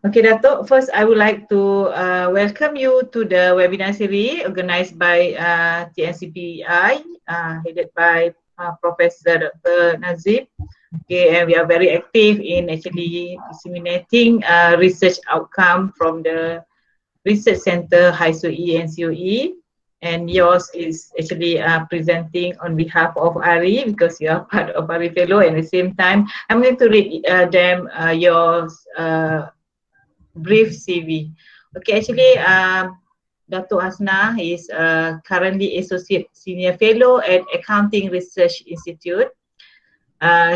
Okay, Dato. First, I would like to welcome you to the webinar series organized by TNCPI, headed by Professor Dr. Nazib. Okay, and we are very active in actually disseminating research outcome from the Research Center HISOE and COE. And yours is actually presenting on behalf of ARI because you are part of ARI Fellow. And at the same time, I'm going to read them your brief CV. Okay, actually, Dato Hasnah is currently Associate Senior Fellow at Accounting Research Institute.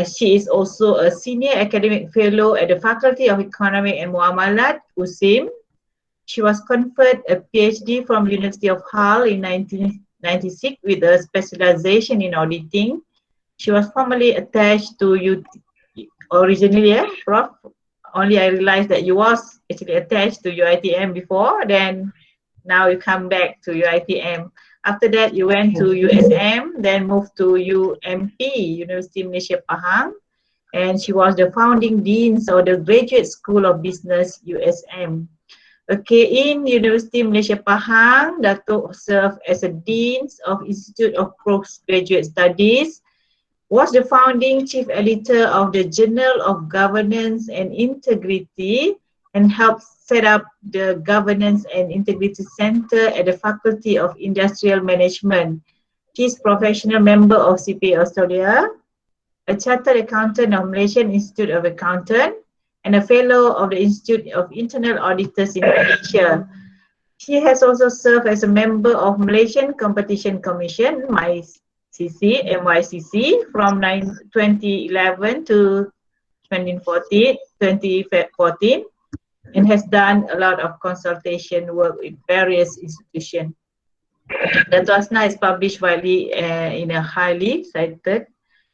She is also a Senior Academic Fellow at the Faculty of Economic and Muamalat, USIM. She was conferred a PhD from University of Hull in 1996 with a specialization in auditing. She was formerly attached to originally, Prof. Only I realized that you was actually attached to UiTM before, then now you come back to UiTM. After that, you went to USM, then moved to UMP, University of Malaysia Pahang, and she was the founding deans of the Graduate School of Business, USM. Okay, in University of Malaysia Pahang, Dato served as a Dean of Institute of Postgraduate Studies, was the founding chief editor of the Journal of Governance and Integrity, and helped set up the Governance and Integrity Center at the Faculty of Industrial Management. She is professional member of CPA Australia, a chartered accountant of Malaysian Institute of Accountants, and a fellow of the Institute of Internal Auditors in Malaysia. She has also served as a member of Malaysian Competition Commission, MyCC, from 2011 to 2014, and has done a lot of consultation work with various institutions. Dato Hasnah is published widely in a highly cited,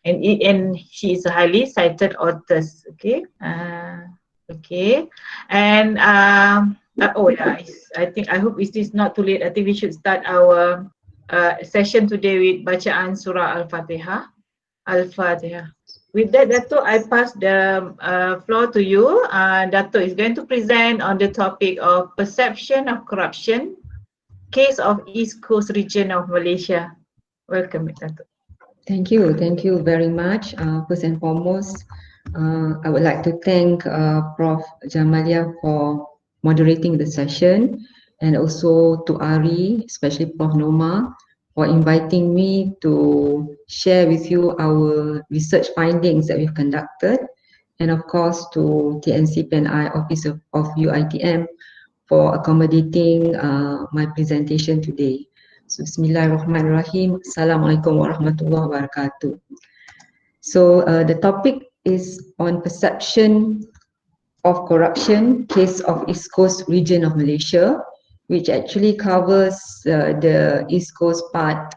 and she is a highly cited author. Okay, okay, and oh yeah, I hope it is not too late. I think we should start our session today with bacaan Surah Al-Fatihah. Al-Fatihah. With that, Dato, I pass the floor to you. Dato is going to present on the topic of perception of corruption, case of East Coast region of Malaysia. Welcome, Dato. Thank you very much. First and foremost, I would like to thank Prof. Jamalia for moderating the session, and also to Ari, especially Prof. Noma, for inviting me to share with you our research findings that we've conducted, and of course to TNCPNI Office of UiTM for accommodating my presentation today. So, Bismillahirrahmanirrahim. Assalamualaikum warahmatullahi wabarakatuh. So the topic is on perception of corruption, case of East Coast region of Malaysia, which actually covers the East Coast part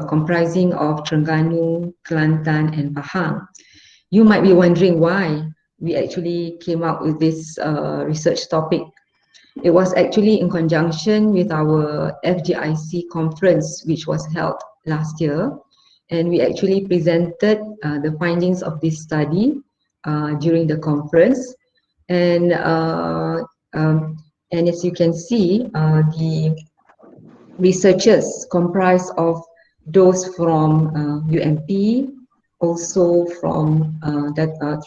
comprising of Terengganu, Kelantan and Pahang. You might be wondering why we actually came up with this research topic. It was actually in conjunction with our FGIC conference, which was held last year, and we actually presented the findings of this study during the conference. And as you can see, the researchers comprise of those from UMP, also from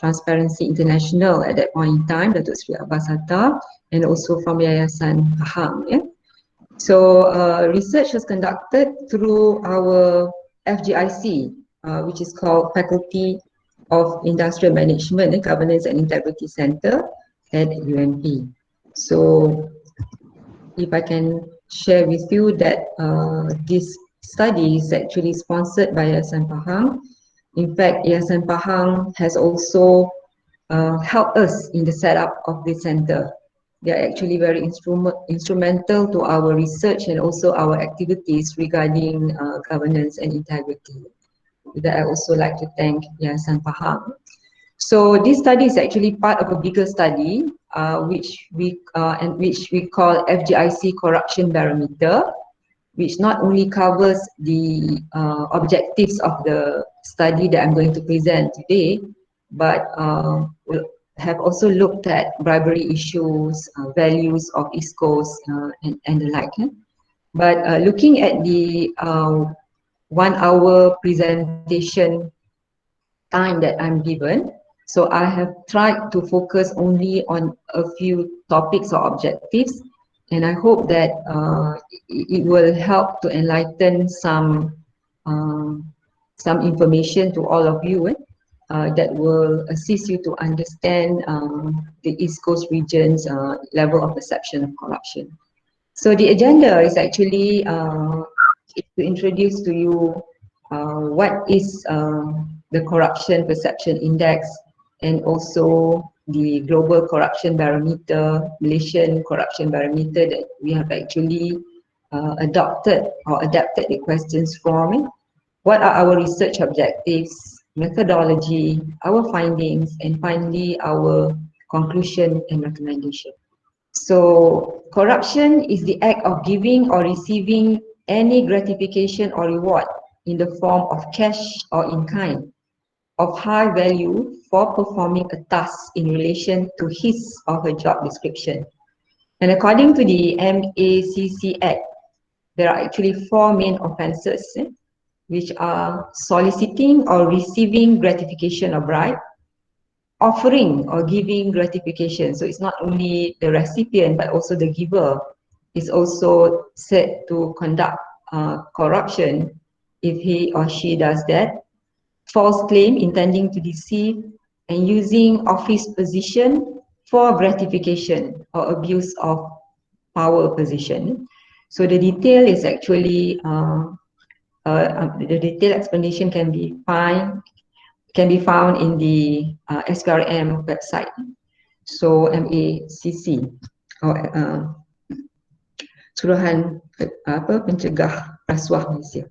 Transparency International at that point in time, Dato' Sri Abbas Hatta, and also from Yayasan Pahang. Yeah? So research was conducted through our FGIC, which is called Faculty of Industrial Management, Governance and Integrity Center at UMP. So if I can share with you that this study is actually sponsored by Yayasan Pahang. In fact, Yayasan Pahang has also helped us in the setup of this center. They are actually very instrumental to our research and also our activities regarding governance and integrity. With that, I also like to thank Yayasan Pahang. So this study is actually part of a bigger study, which we call FGIC Corruption Barometer, which not only covers the objectives of the study that I'm going to present today, but will have also looked at bribery issues, values of East Coast, and the like. But looking at the 1 hour presentation time that I'm given, so I have tried to focus only on a few topics or objectives, and I hope that it will help to enlighten some information to all of you that will assist you to understand the East Coast region's level of perception of corruption. So the agenda is actually to introduce to you what is the Corruption Perception Index, and also the Global Corruption Barometer, Malaysian Corruption Barometer that we have actually adopted or adapted the questions from. What are our research objectives, methodology, our findings, and finally our conclusion and recommendation. So corruption is the act of giving or receiving any gratification or reward in the form of cash or in kind of high value for performing a task in relation to his or her job description. And according to the MACC Act, there are actually 4 main offences, which are soliciting or receiving gratification or bribe, offering or giving gratification. So it's not only the recipient, but also the giver is also said to conduct corruption if he or she does that. False claim, intending to deceive, and using office position for gratification or abuse of power position. So the detail is actually the detailed explanation can be found in the SPRM website. So MACC Suruhan Pencegah Rasuah Malaysia.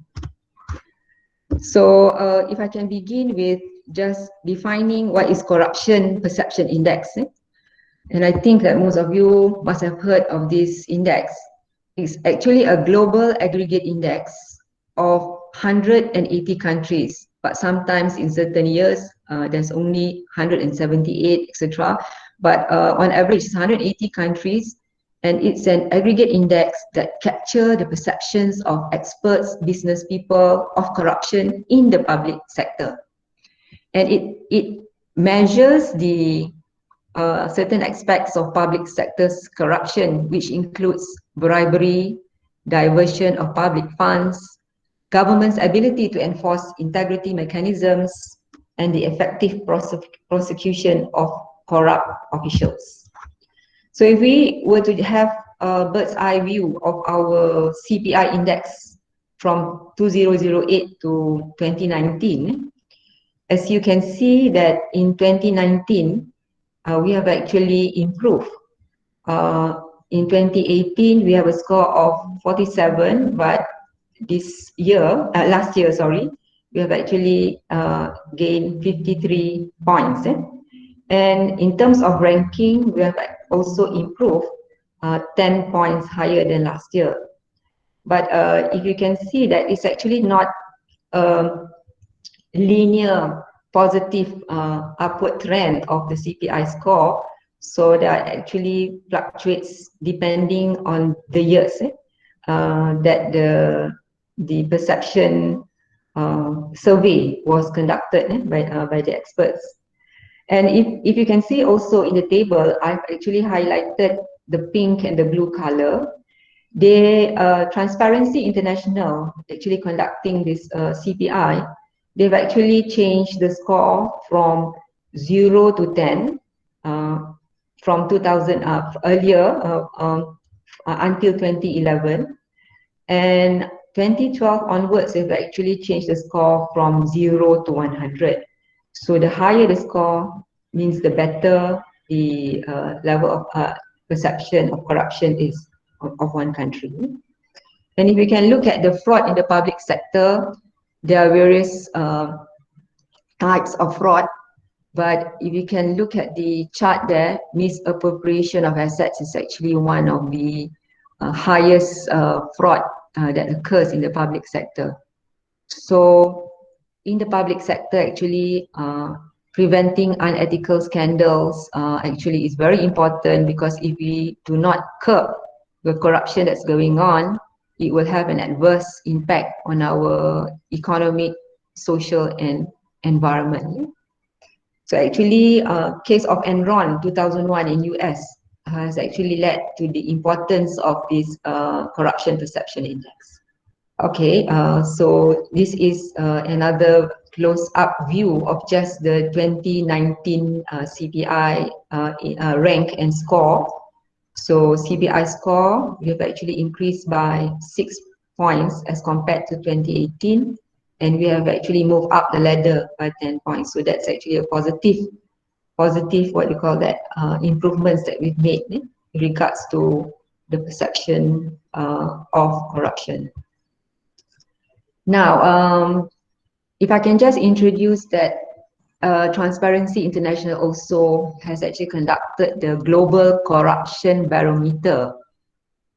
So if I can begin with just defining what is Corruption Perception Index. And I think that most of you must have heard of this index. It's actually a global aggregate index of 180 countries, but sometimes in certain years there's only 178, etc. But on average, it's 180 countries, and it's an aggregate index that captures the perceptions of experts, business people of corruption in the public sector. And it measures the certain aspects of public sector's corruption, which includes bribery, diversion of public funds, government's ability to enforce integrity mechanisms, and the effective prosecution of corrupt officials. So if we were to have a bird's eye view of our CPI index from 2008 to 2019, as you can see that in 2019, we have actually improved. In 2018, we have a score of 47, but this year, last year, sorry, we have actually gained 53 points. And in terms of ranking, we have also improved 10 points higher than last year. But if you can see that it's actually not a linear positive upward trend of the CPI score, so that actually fluctuates depending on the years that the perception survey was conducted by the experts. And if you can see also in the table, I've actually highlighted the pink and the blue color. They Transparency International actually conducting this CPI. They've actually changed the score from 0 to 10 from 2000 earlier until 2011, and 2012 onwards they've actually changed the score from 0 to 100. So the higher the score means the better the level of perception of corruption is of one country. And if we can look at the fraud in the public sector, there are various types of fraud, but if you can look at the chart there, misappropriation of assets is actually one of the highest fraud that occurs in the public sector. So in the public sector, actually preventing unethical scandals actually is very important, because if we do not curb the corruption that's going on, it will have an adverse impact on our economic, social, and environment. So actually, case of Enron 2001 in US has actually led to the importance of this corruption perception index. Okay, so this is another close-up view of just the 2019 CBI rank and score. So CBI score, we have actually increased by 6 points as compared to 2018, and we have actually moved up the ladder by 10 points. So that's actually a positive, what you call that, improvements that we've made in regards to the perception of corruption. Now, if I can just introduce that Transparency International also has actually conducted the Global Corruption Barometer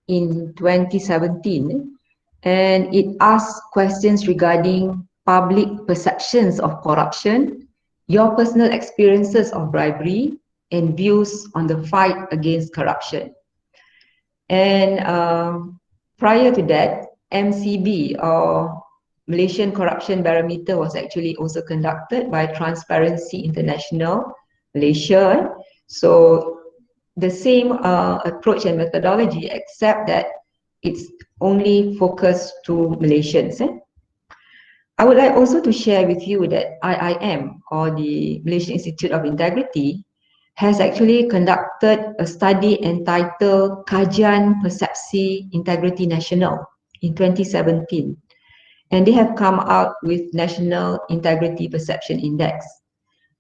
in 2017, and it asks questions regarding public perceptions of corruption, your personal experiences of bribery, and views on the fight against corruption. And prior to that, MCB, or Malaysian Corruption Barometer, was actually also conducted by Transparency International Malaysia. So the same approach and methodology, except that it's only focused to Malaysians. I would like also to share with you that IIM, or the Malaysian Institute of Integrity, has actually conducted a study entitled Kajian Persepsi Integriti Nasional in 2017. And they have come out with National Integrity Perception Index.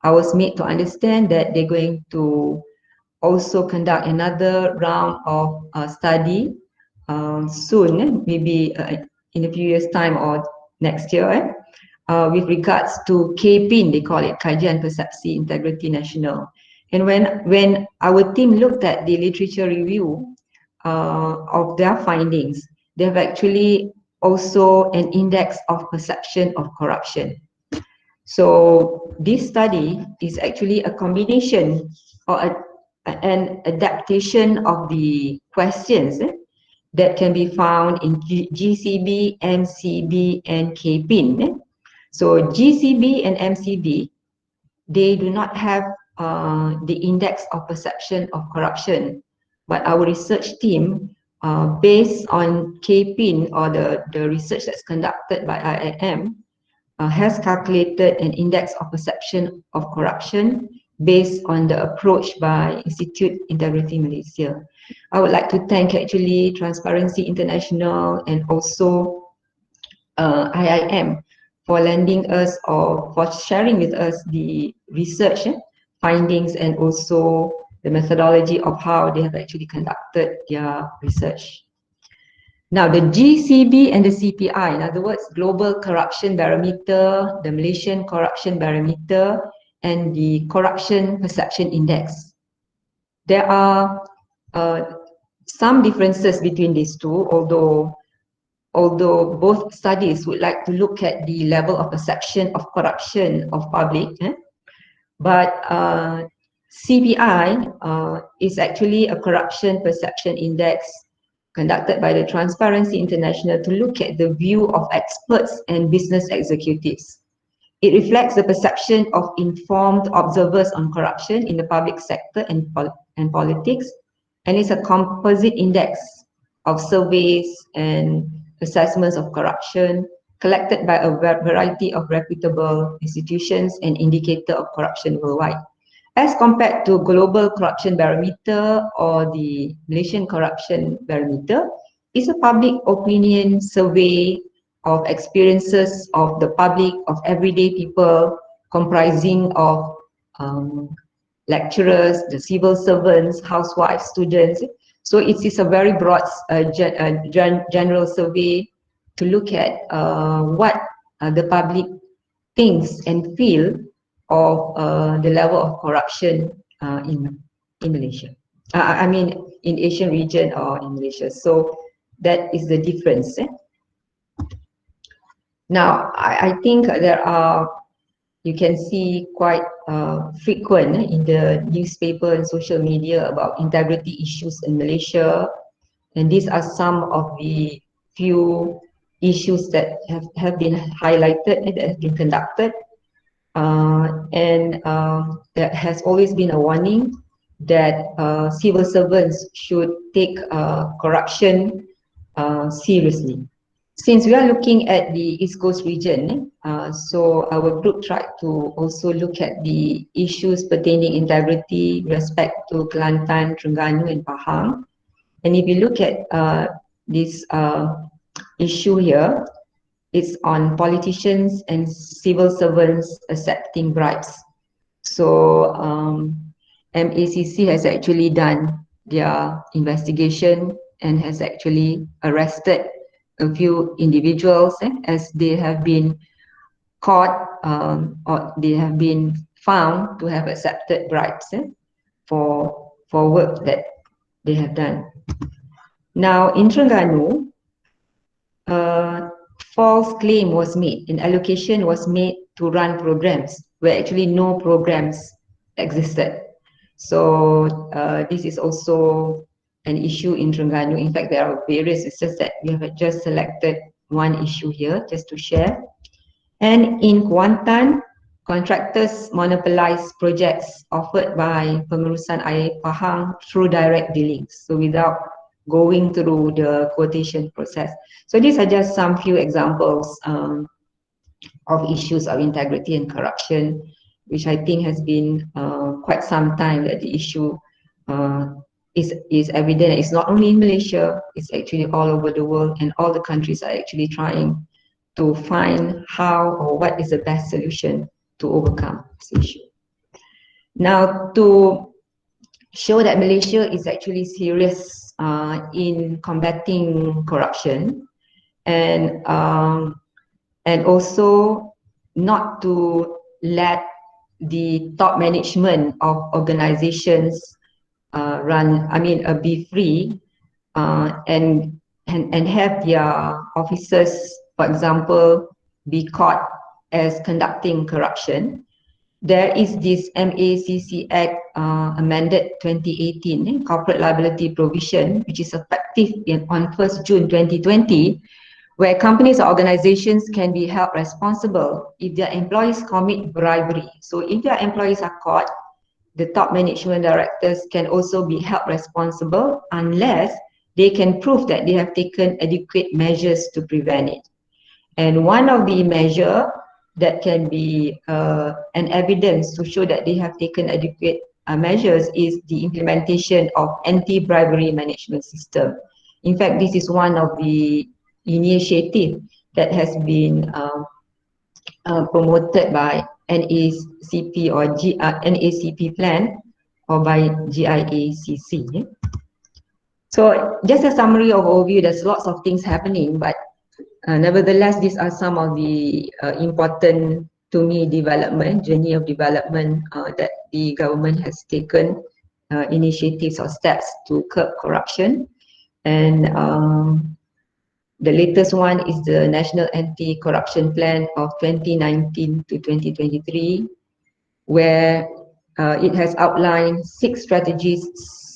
I was made to understand that they're going to also conduct another round of study soon, maybe in a few years' time or next year, with regards to KPIN, they call it Kajian Persepsi Integriti Nasional. And when our team looked at the literature review of their findings, they have actually also an index of perception of corruption. So this study is actually a combination or an adaptation of the questions that can be found in GCB, MCB, and KPIN. So GCB and MCB, they do not have the index of perception of corruption, but our research team, based on KPIN, or the research that's conducted by IIM, has calculated an index of perception of corruption based on the approach by Institute Integrity Malaysia. I would like to thank actually Transparency International and also IIM for lending us, or for sharing with us, the research findings and also the methodology of how they have actually conducted their research. Now, the GCB and the CPI, in other words, Global Corruption Barometer, the Malaysian Corruption Barometer, and the Corruption Perception Index. There are some differences between these two, although both studies would like to look at the level of perception of corruption of public. But CPI is actually a corruption perception index conducted by the Transparency International to look at the view of experts and business executives. It reflects the perception of informed observers on corruption in the public sector and politics, and it's a composite index of surveys and assessments of corruption collected by a variety of reputable institutions and indicator of corruption worldwide. As compared to Global Corruption Barometer or the Malaysian Corruption Barometer, it's a public opinion survey of experiences of the public, of everyday people, comprising of lecturers, the civil servants, housewives, students. So it is a very broad general survey to look at what the public thinks and feel of the level of corruption in Malaysia. I mean, in Asian region or in Malaysia. So that is the difference. Now, I think there are you can see quite frequent in the newspaper and social media about integrity issues in Malaysia. And these are some of the few issues that have been highlighted and that have been conducted. There has always been a warning that civil servants should take corruption seriously. Since we are looking at the East Coast region, so our group tried to also look at the issues pertaining integrity, respect to Kelantan, Terengganu and Pahang. And if you look at this issue here, it's on politicians and civil servants accepting bribes. So MACC has actually done their investigation and has actually arrested a few individuals as they have been caught or they have been found to have accepted bribes for work that they have done. Now in Terengganu, false claim was made, an allocation was made to run programs where actually no programs existed. So this is also an issue in Terengganu. In fact, there are various, it's just that we have just selected one issue here just to share. And in Kuantan, contractors monopolize projects offered by Pengurusan Air Pahang through direct dealings, so without going through the quotation process. So these are just some few examples of issues of integrity and corruption, which I think has been quite some time that the issue is evident. It's not only in Malaysia, it's actually all over the world, and all the countries are actually trying to find how or what is the best solution to overcome this issue. Now, to show that Malaysia is actually serious in combating corruption, and also not to let the top management of organizations be free and have their officers, for example, be caught as conducting corruption. There is this MACC Act amended 2018 corporate liability provision, which is effective on 1st June 2020, where companies or organizations can be held responsible if their employees commit bribery. So if their employees are caught, the top management directors can also be held responsible unless they can prove that they have taken adequate measures to prevent it. And one of the measures that can be an evidence to show that they have taken adequate measures is the implementation of anti-bribery management system. In fact, this is one of the initiative that has been promoted by NACP or NACP plan or by GIACC. So just a summary of overview, there's lots of things happening, but nevertheless, these are some of the important to me journey of development that the government has taken initiatives or steps to curb corruption. And the latest one is the National Anti-Corruption Plan of 2019 to 2023, where it has outlined 6 strategies,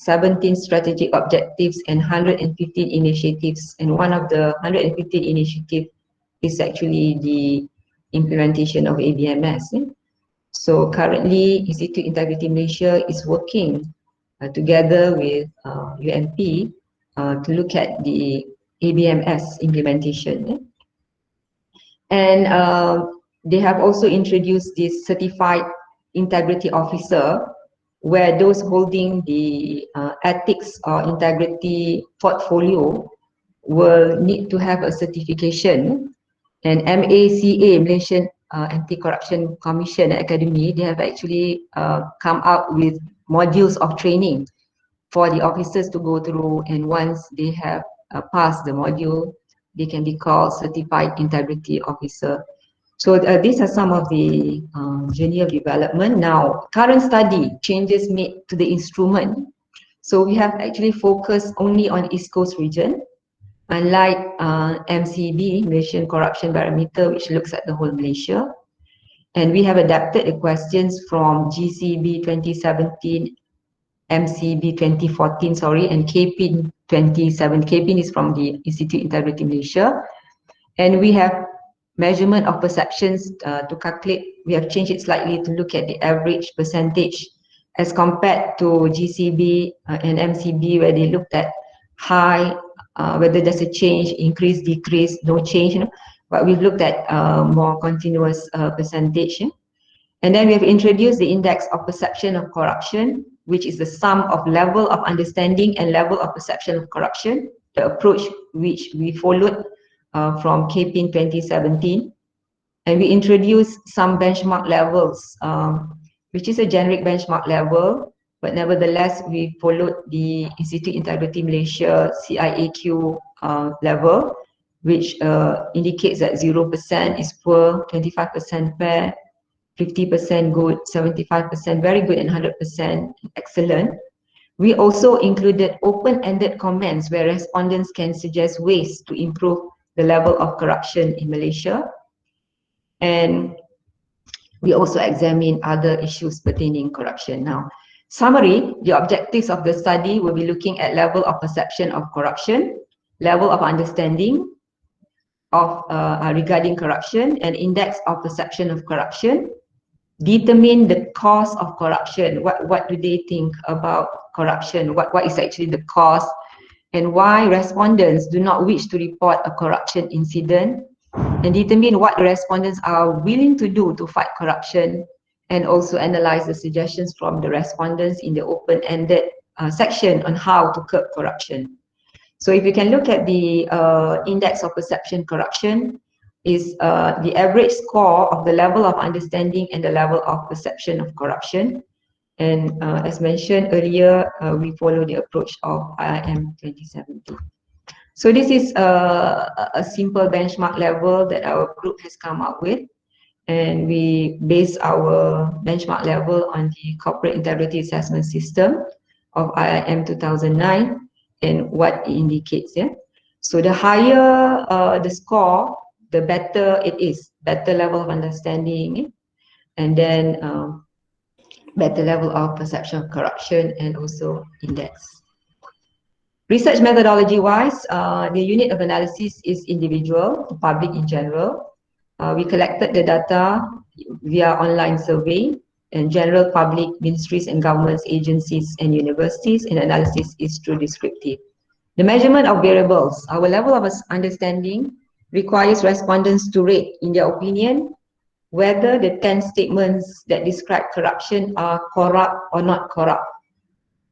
17 strategic objectives, and 115 initiatives. And one of the 115 initiatives is actually the implementation of ABMS. So currently, Institute Integrity Malaysia is working together with UMP to look at the ABMS implementation. And they have also introduced this certified integrity officer, where those holding the ethics or integrity portfolio will need to have a certification. And MACA, Malaysian Anti-Corruption Commission Academy, they have actually come out with modules of training for the officers to go through, and once they have passed the module, they can be called certified integrity officer. So these are some of the journey of development. Now, current study, changes made to the instrument. So we have actually focused only on East Coast region, unlike MCB, Malaysian Corruption Barometer, which looks at the whole Malaysia. And we have adapted the questions from GCB 2017, MCB 2014, sorry, and KPIN 27. KPIN is from the Institute Integrity Malaysia. And we have measurement of perceptions to calculate. We have changed it slightly to look at the average percentage as compared to GCB and MCB, where they looked at high, whether there's a change, increase, decrease, no change, but we've looked at more continuous percentage. And then we have introduced the index of perception of corruption, which is the sum of level of understanding and level of perception of corruption, the approach which we followed from KPIN 2017. And we introduced some benchmark levels, which is a generic benchmark level, but nevertheless, we followed the Institute Integrity Malaysia CIAQ level, which indicates that 0% is poor, 25% fair, 50% good, 75% very good, and 100% excellent. We also included open-ended comments where respondents can suggest ways to improve the level of corruption in Malaysia. And we also examine other issues pertaining corruption. Now, summary, the objectives of the study will be looking at level of perception of corruption, level of understanding of regarding corruption, and index of perception of corruption, determine the cause of corruption. What do they think about corruption? What is actually the cause, and why respondents do not wish to report a corruption incident, and determine what the respondents are willing to do to fight corruption, and also analyze the suggestions from the respondents in the open-ended section on how to curb corruption. So if you can look at the index of perception corruption, is the average score of the level of understanding and the level of perception of corruption. And as mentioned earlier, we follow the approach of IIM 2017. So this is a simple benchmark level that our group has come up with. And we base our benchmark level on the Corporate Integrity Assessment System of IIM 2009 and what it indicates. Yeah? So the higher the score, the better it is, better level of understanding, and then better level of perception of corruption, and also index. Research methodology-wise, the unit of analysis is individual, the public in general. We collected the data via online survey, and general public, ministries and governments, agencies and universities, and analysis is through descriptive. The measurement of variables, our level of understanding requires respondents to rate, in their opinion, whether the 10 statements that describe corruption are corrupt or not corrupt.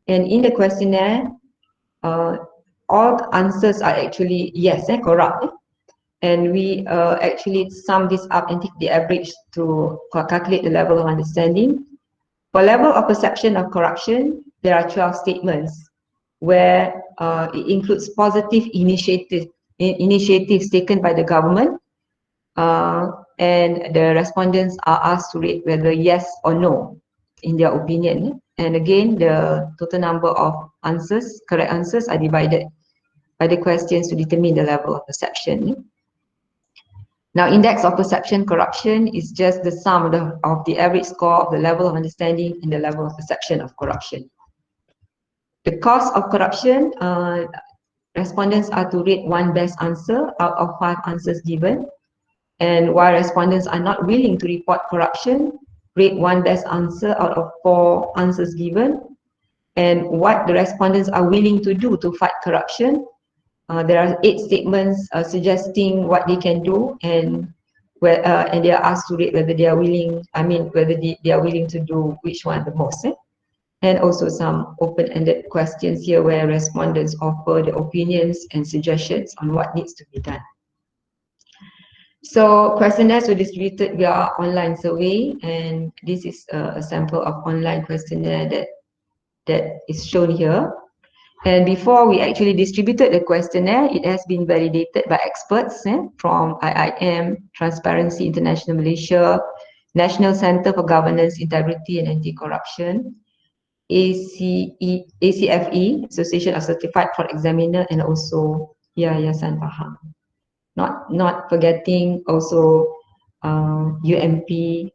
And in the questionnaire, all answers are actually yes, corrupt. And we actually sum this up and take the average to calculate the level of understanding. For level of perception of corruption, there are 12 statements where it includes positive initiatives taken by the government, and the respondents are asked to rate whether yes or no in their opinion. And again, the total number of answers, correct answers, are divided by the questions to determine the level of perception. Now, index of perception corruption is just the sum of the average score of the level of understanding and the level of perception of corruption. The cause of corruption, respondents are to rate one best answer out of 5 answers given. And while respondents are not willing to report corruption, rate one best answer out of 4 answers given. And what the respondents are willing to do to fight corruption, there are 8 statements suggesting what they can do, and they are asked to rate whether they are willing, whether they are willing to do which one the most. And also some open-ended questions here where respondents offer their opinions and suggestions on what needs to be done. So questionnaires were distributed via online survey, and this is a sample of online questionnaire that is shown here. And before we actually distributed the questionnaire, it has been validated by experts from IIM, Transparency International Malaysia, National Center for Governance, Integrity and Anti-Corruption, ACFE, Association of Certified Fraud Examiner, and also Yayasan Faham. Not forgetting also UMP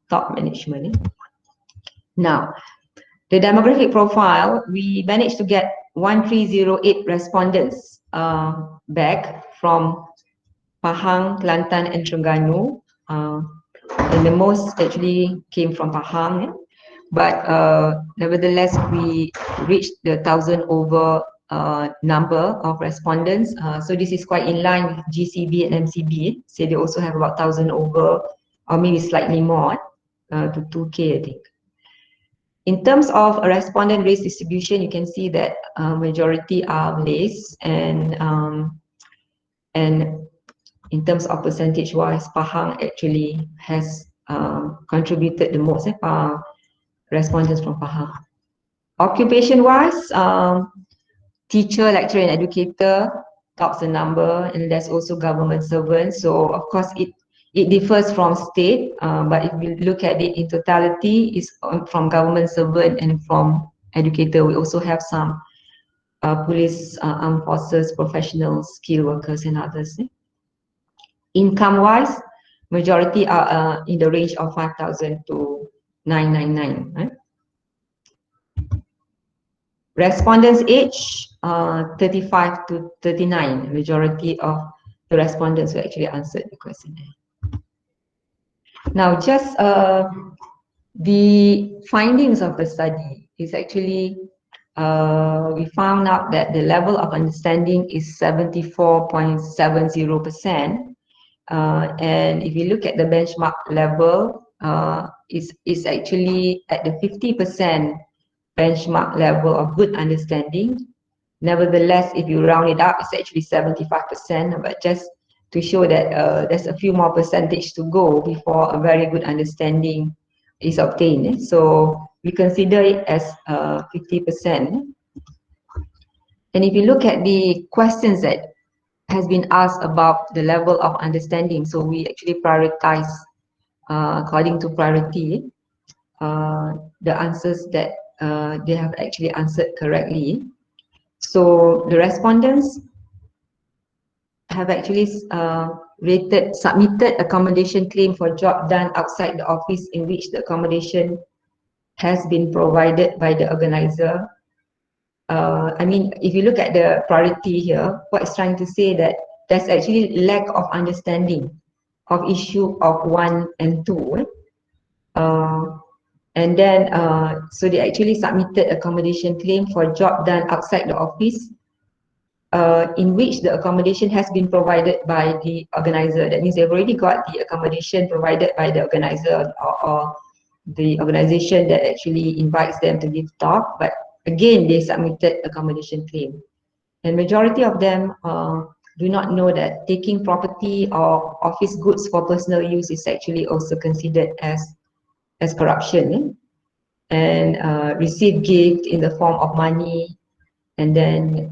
top management. Now, the demographic profile, we managed to get 1308 respondents back from Pahang, Kelantan and Terengganu. And the most actually came from Pahang. But nevertheless, we reached the 1,000 over number of respondents. So this is quite in line with GCB and MCB. So they also have about 1,000 over, or maybe slightly more, to 2K, I think. In terms of a respondent race distribution, you can see that majority are Malays, and in terms of percentage-wise, Pahang actually has contributed the most respondents from Pahang. Occupation-wise, teacher, lecturer, and educator tops the number, and there's also government servants. So of course it differs from state, but if we look at it in totality, it's from government servant and from educator. We also have some police, armed forces, professionals, skilled workers, and others. Income-wise, majority are in the range of 5,000 to 999. Right? Respondents age 35 to 39. Majority of the respondents who actually answered the questionnaire. Now, just the findings of the study is actually we found out that the level of understanding is 74.70%. And if you look at the benchmark level, is actually at the 50% benchmark level of good understanding. Nevertheless, if you round it up, it's actually 75%, but just to show that there's a few more percentage to go before a very good understanding is obtained. So we consider it as 50%. And if you look at the questions that has been asked about the level of understanding, so we actually prioritize according to priority the answers that they have actually answered correctly. So the respondents have actually submitted accommodation claim for job done outside the office in which the accommodation has been provided by the organizer. I mean, if you look at the priority here, what it's trying to say that there's actually lack of understanding of issue of 1 and 2. And then, so they actually submitted accommodation claim for job done outside the office in which the accommodation has been provided by the organizer. That means they've already got the accommodation provided by the organizer or the organization that actually invites them to give talk, but again, they submitted accommodation claim. And majority of them do not know that taking property or office goods for personal use is actually also considered as corruption. And receive gift in the form of money, and then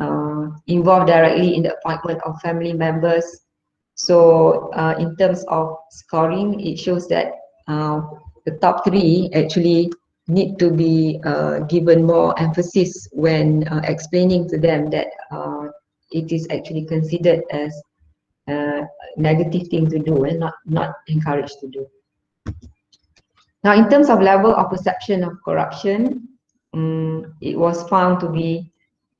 involved directly in the appointment of family members. So in terms of scoring, it shows that the top 3 actually need to be given more emphasis when explaining to them that it is actually considered as a negative thing to do and not encouraged to do. Now, in terms of level of perception of corruption, it was found to be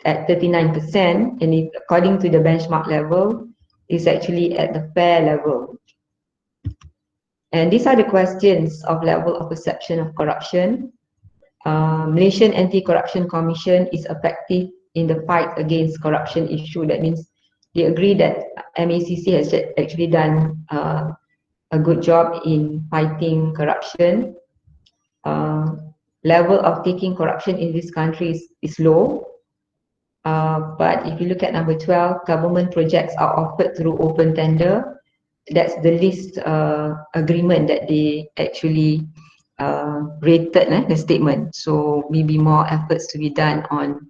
at 39%, and according to the benchmark level, is actually at the fair level. And these are the questions of level of perception of corruption. Malaysian Anti-Corruption Commission is effective in the fight against corruption issue. That means they agree that MACC has actually done a good job in fighting corruption. Level of taking corruption in this country is low. But if you look at number 12, government projects are offered through open tender. That's the least agreement that they actually rated the statement. So maybe more efforts to be done on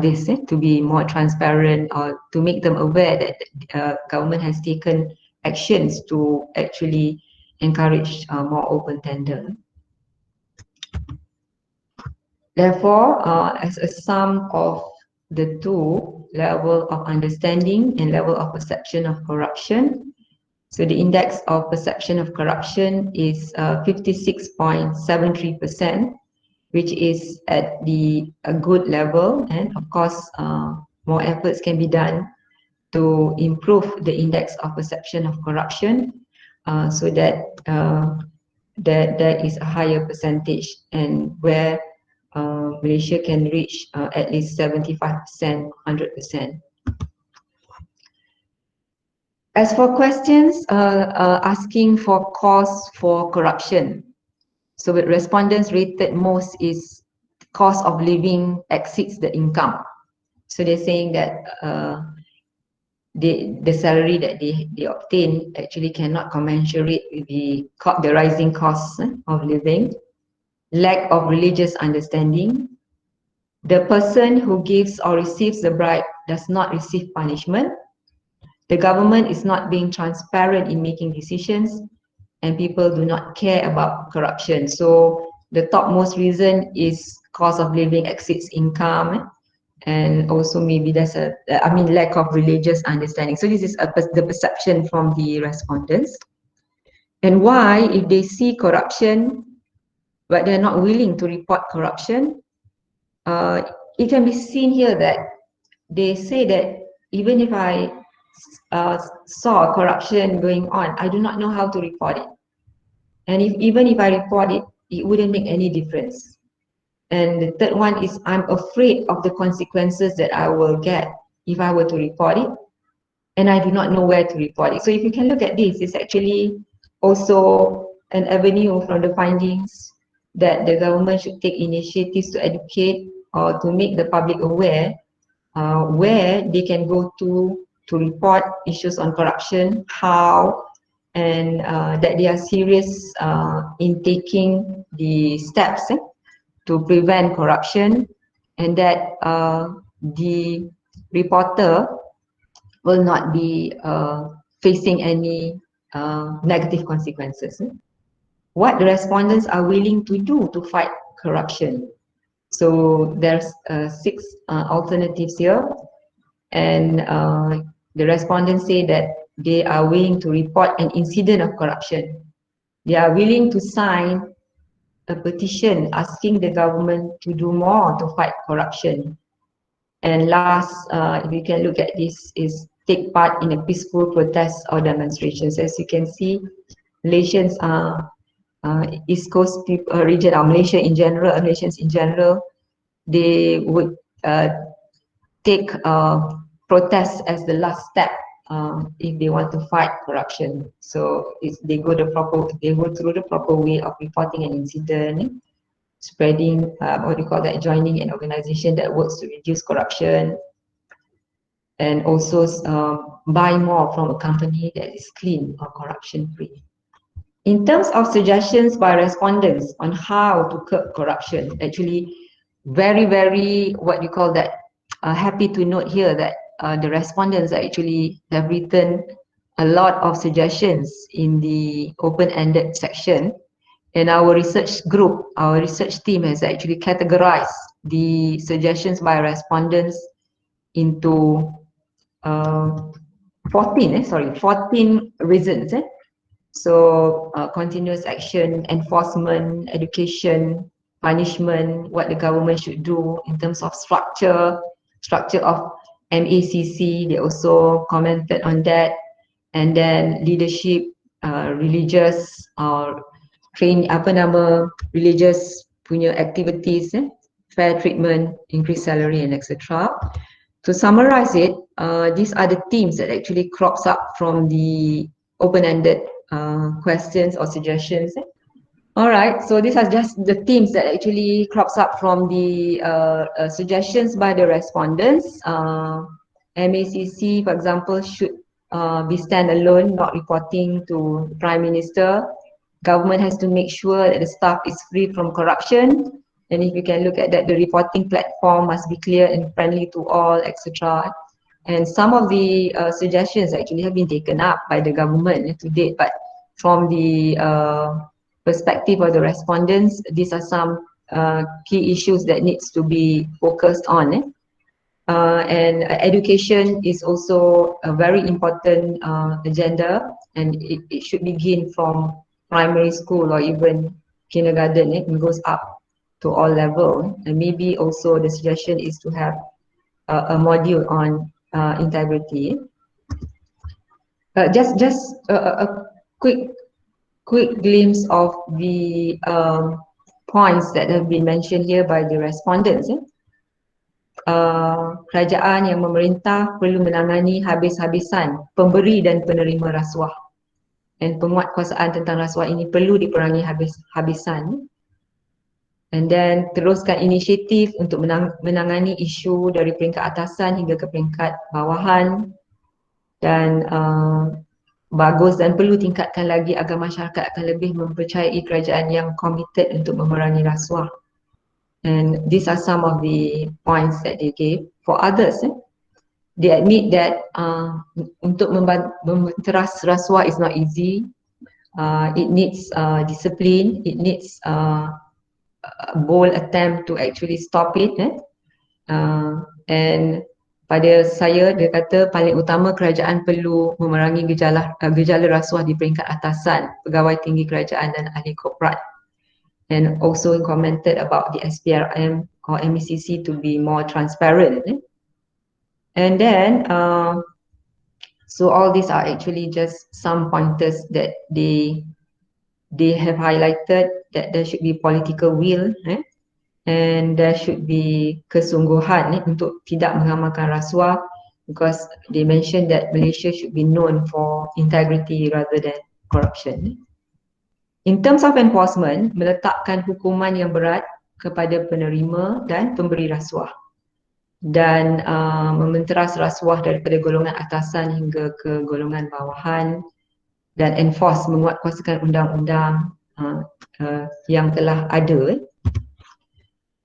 this to be more transparent, or to make them aware that government has taken actions to actually encourage more open tender. Therefore, as a sum of the two, level of understanding and level of perception of corruption, So the index of perception of corruption is 56.73%, which is at a good level, and of course more efforts can be done to improve the index of perception of corruption, so that there is a higher percentage, and where Malaysia can reach at least 75%, 100%. As for questions asking for cause for corruption, so the respondents rated most is cost of living exceeds the income. So they're saying that the salary that they obtain actually cannot commensurate with the rising costs of living, lack of religious understanding, the person who gives or receives the bribe does not receive punishment, the government is not being transparent in making decisions, and people do not care about corruption. So the topmost reason is cost of living exceeds income, and also maybe there's lack of religious understanding. So this is the perception from the respondents. And why, if they see corruption but they're not willing to report corruption, it can be seen here that they say that even if I saw corruption going on, I do not know how to report it. And even if I report it, it wouldn't make any difference. And the third one is I'm afraid of the consequences that I will get if I were to report it, and I do not know where to report it. So if you can look at this, it's actually also an avenue from the findings that the government should take initiatives to educate or to make the public aware where they can go to report issues on corruption, how, and that they are serious in taking the steps to prevent corruption, and that the reporter will not be facing any negative consequences. What the respondents are willing to do to fight corruption. So there's 6 alternatives here, and the respondents say that they are willing to report an incident of corruption. They are willing to sign a petition asking the government to do more to fight corruption. And last, if you can look at this, is take part in a peaceful protest or demonstrations. As you can see, Malaysians are East Coast region, or Malaysia in general, Malaysians in general, they would take protests as the last step if they want to fight corruption. So they go through the proper way of reporting an incident, spreading joining an organization that works to reduce corruption, and also buy more from a company that is clean or corruption free. In terms of suggestions by respondents on how to curb corruption, actually very happy to note here that the respondents actually have written a lot of suggestions in the open-ended section, and our research group, our research team has actually categorized the suggestions by respondents into 14 reasons. So continuous action, enforcement, education, punishment, what the government should do in terms of structure of MACC, they also commented on that, and then leadership, religious or religious punya activities, fair treatment, increased salary, and etc. To summarize it, these are the themes that actually crops up from the open-ended questions or suggestions. All right, so these are just the themes that actually crops up from the suggestions by the respondents. MACC, for example, should be standalone, not reporting to the Prime Minister. Government has to make sure that the staff is free from corruption. And if you can look at that, the reporting platform must be clear and friendly to all, etc. And some of the suggestions actually have been taken up by the government to date, but from the perspective of the respondents, these are some key issues that needs to be focused on. And education is also a very important agenda, and it should begin from primary school or even kindergarten, and goes up to all level. And maybe also the suggestion is to have a module on integrity. Just a quick glimpse of the points that have been mentioned here by the respondents. Kerajaan yang memerintah perlu menangani habis-habisan pemberi dan penerima rasuah, dan penguatkuasaan tentang rasuah ini perlu diperangi habis-habisan. And then teruskan inisiatif untuk menangani isu dari peringkat atasan hingga ke peringkat bawahan, dan bagus dan perlu tingkatkan lagi agar masyarakat akan lebih mempercayai kerajaan yang committed untuk memerangi rasuah. And these are some of the points that they gave. For others, they admit that untuk membenteras rasuah is not easy. It needs discipline. It needs a bold attempt to actually stop it. And pada saya, dia kata paling utama kerajaan perlu memerangi gejala rasuah di peringkat atasan, pegawai tinggi kerajaan dan ahli korporat. And also commented about the SPRM or MECC to be more transparent. And then, so all these are actually just some pointers that they have highlighted, that there should be political will, and there should be kesungguhan untuk tidak mengamalkan rasuah, because they mentioned that Malaysia should be known for integrity rather than corruption. In terms of enforcement, meletakkan hukuman yang berat kepada penerima dan pemberi rasuah, dan mementeras rasuah daripada golongan atasan hingga ke golongan bawahan, dan enforce, menguatkuasakan undang-undang yang telah ada.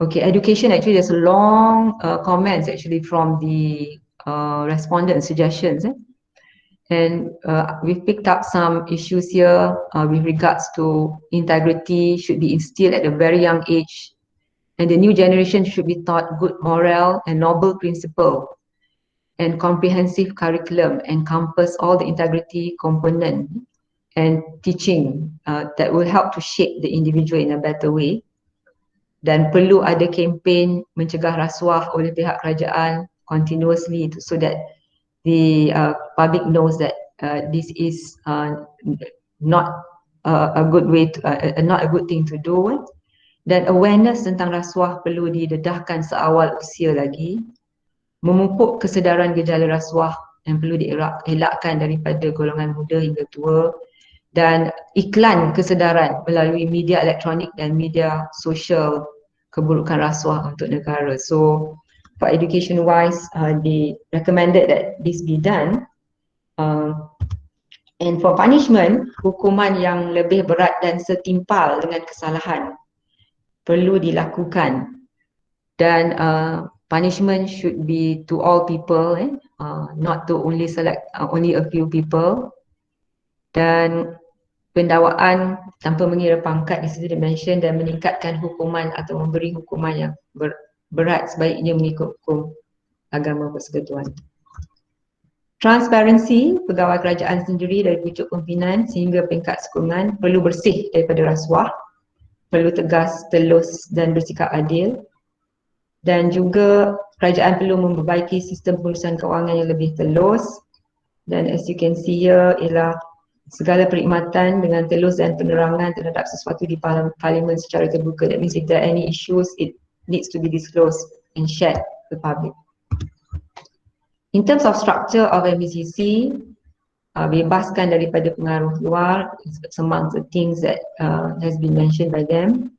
Okay, education, actually there's a long comments actually from the respondent suggestions. And we've picked up some issues here with regards to integrity should be instilled at a very young age, and the new generation should be taught good moral and noble principle, and comprehensive curriculum encompass all the integrity component and teaching that will help to shape the individual in a better way. Dan perlu ada kempen mencegah rasuah oleh pihak kerajaan continuously so that the public knows that this is not a good way to, not a good thing to do. Dan awareness tentang rasuah perlu didedahkan seawal usia lagi. Memupuk kesedaran gejala rasuah yang perlu dielakkan daripada golongan muda hingga tua. Dan iklan kesedaran melalui media elektronik dan media sosial keburukan rasuah untuk negara. So for education wise, they recommended that this be done. And for punishment, hukuman yang lebih berat dan setimpal dengan kesalahan perlu dilakukan. Dan punishment should be to all people, not to only select only a few people. Dan pendakwaan tanpa mengira pangkat, di situ dimention, dan meningkatkan hukuman atau memberi hukuman yang berat sebaiknya mengikut hukum agama persekutuan. Transparansi, pegawai kerajaan sendiri dari pucuk pimpinan sehingga peringkat sokongan perlu bersih daripada rasuah, perlu tegas, telus dan bersikap adil. Dan juga kerajaan perlu memperbaiki sistem pengurusan kewangan yang lebih telus. Dan as you can see here ialah segala perkhidmatan dengan telus dan penerangan terhadap sesuatu di parlimen secara terbuka. That means if there are any issues, it needs to be disclosed and shared to the public. In terms of structure of MECC, bebaskan daripada pengaruh luar, among the things that has been mentioned by them.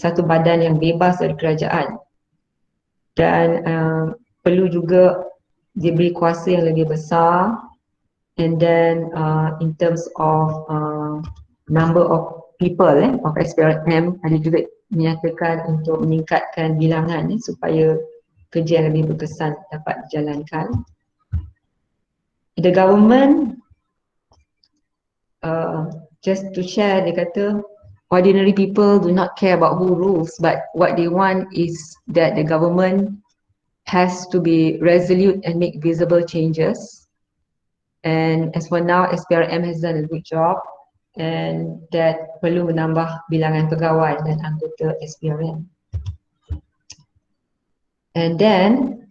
Satu badan yang bebas dari kerajaan, dan perlu juga diberi kuasa yang lebih besar. And then in terms of number of people of SPRM, ada juga menyatakan untuk meningkatkan bilangan supaya kerja yang lebih berkesan dapat dijalankan. The government, just to share, dia kata ordinary people do not care about who rules, but what they want is that the government has to be resolute and make visible changes. And as for now, SPRM has done a good job, and that perlu menambah bilangan pegawai dan anggota SPRM. And then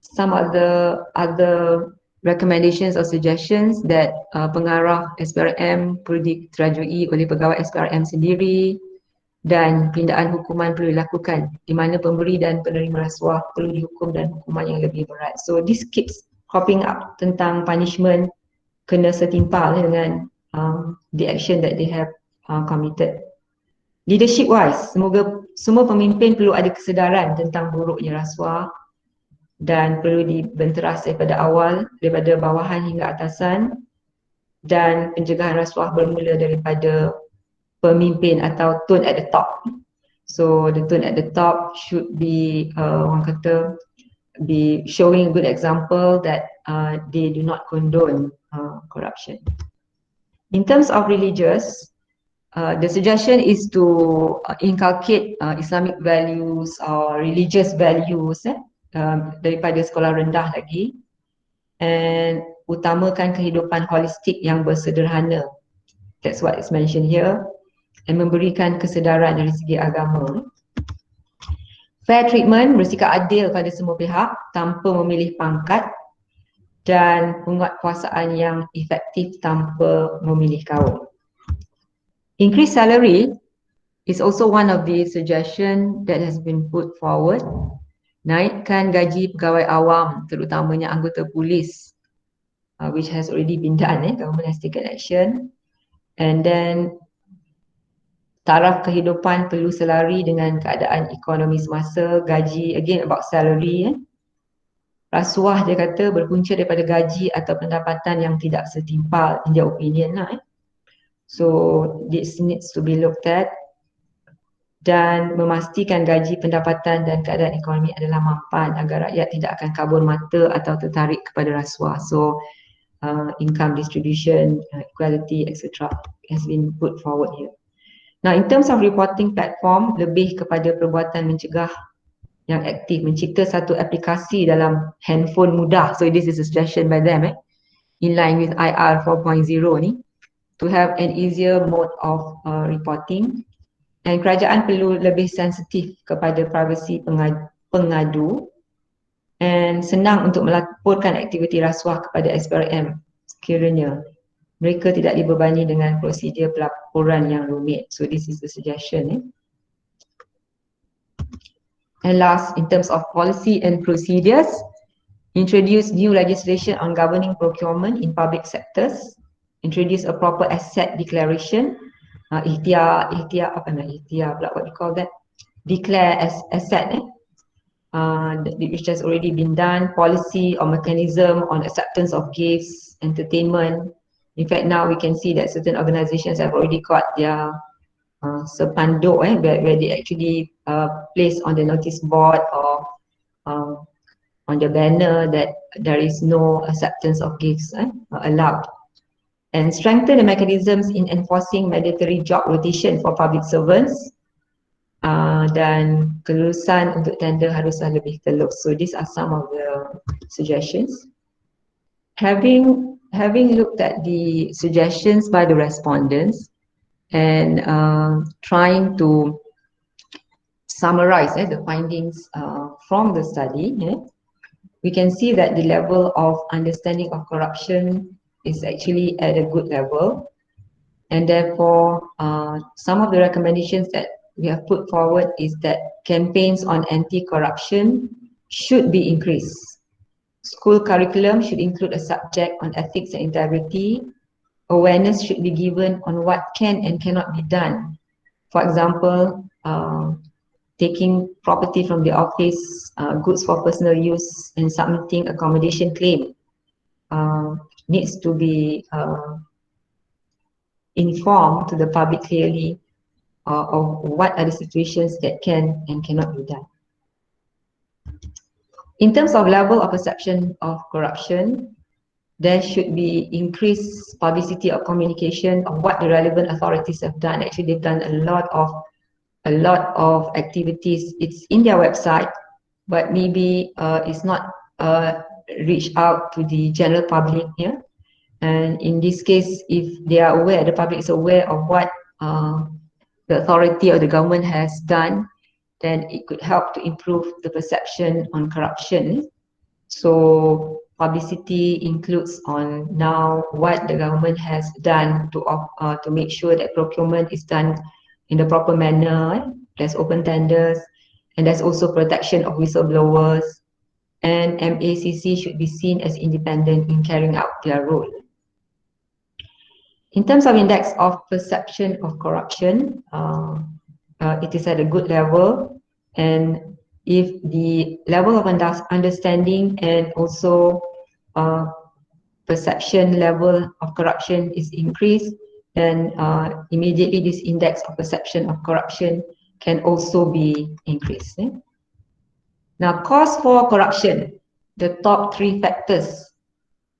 some of the other recommendations or suggestions that pengarah SPRM perlu diterajui oleh pegawai SPRM sendiri, dan pindaan hukuman perlu dilakukan di mana pemberi dan penerima rasuah perlu dihukum dan hukuman yang lebih berat. So this keeps cropping up tentang punishment kena setimpal dengan the action that they have committed. Leadership wise, semoga semua pemimpin perlu ada kesedaran tentang buruknya rasuah dan perlu dibenteras daripada awal, daripada bawahan hingga atasan, dan pencegahan rasuah bermula daripada pemimpin atau tone at the top. So the tone at the top should be orang kata be showing a good example that they do not condone corruption. In terms of religious, the suggestion is to inculcate Islamic values or religious values daripada sekolah rendah lagi, and utamakan kehidupan holistik yang bersederhana. That's what is mentioned here. And memberikan kesedaran dari segi agama. Fair treatment, bersikap adil pada semua pihak tanpa memilih pangkat, dan penguatkuasaan yang efektif tanpa memilih kaum. Increase salary is also one of the suggestion that has been put forward. Naikkan gaji pegawai awam, terutamanya anggota polis, which has already been done. Government has taken action. And then taraf kehidupan perlu selari dengan keadaan ekonomi semasa. Gaji, again about salary. Rasuah dia kata berpunca daripada gaji atau pendapatan yang tidak setimpal, in their opinion lah. So this needs to be looked at. Dan memastikan gaji, pendapatan dan keadaan ekonomi adalah mampan agar rakyat tidak akan kabur mata atau tertarik kepada rasuah. So income distribution, equality, etc. has been put forward here. Now in terms of reporting platform, lebih kepada perbuatan mencegah yang aktif, mencipta satu aplikasi dalam handphone mudah. So this is a suggestion by them in line with IR 4.0 ni, to have an easier mode of reporting. Dan kerajaan perlu lebih sensitif kepada privasi pengadu dan senang untuk melaporkan aktiviti rasuah kepada SPRM sekiranya mereka tidak dibebani dengan prosedur pelaporan yang rumit. So this is the suggestion. And last, in terms of policy and procedures, introduce new legislation on governing procurement in public sectors, introduce a proper asset declaration, ikhtiar pula, what do you call that? Declare as asset, which has already been done. Policy or mechanism on acceptance of gifts, entertainment. In fact, now we can see that certain organizations have already got their sepanduk where they actually place on the notice board or on the banner that there is no acceptance of gifts allowed. And strengthen the mechanisms in enforcing mandatory job rotation for public servants, dan kelulusan untuk tender haruslah lebih telus. So these are some of the suggestions. Having looked at the suggestions by the respondents and trying to summarize the findings from the study, we can see that the level of understanding of corruption is actually at a good level, and therefore some of the recommendations that we have put forward is that campaigns on anti-corruption should be increased. School curriculum should include a subject on ethics and integrity. Awareness should be given on what can and cannot be done. For example, taking property from the office, goods for personal use, and submitting accommodation claim needs to be informed to the public clearly of what are the situations that can and cannot be done. In terms of level of perception of corruption, there should be increased publicity or communication of what the relevant authorities have done. Actually, they've done a lot of activities. It's in their website, but maybe it's not reach out to the general public here. And in this case, if they are aware, the public is aware of what the authority or the government has done, then it could help to improve the perception on corruption. So publicity includes on now what the government has done to make sure that procurement is done in the proper manner. There's open tenders, and there's also protection of whistleblowers. And MACC should be seen as independent in carrying out their role. In terms of index of perception of corruption, it is at a good level, and if the level of understanding and also perception level of corruption is increased, then immediately this index of perception of corruption can also be increased. Now, cause for corruption, the top 3 factors,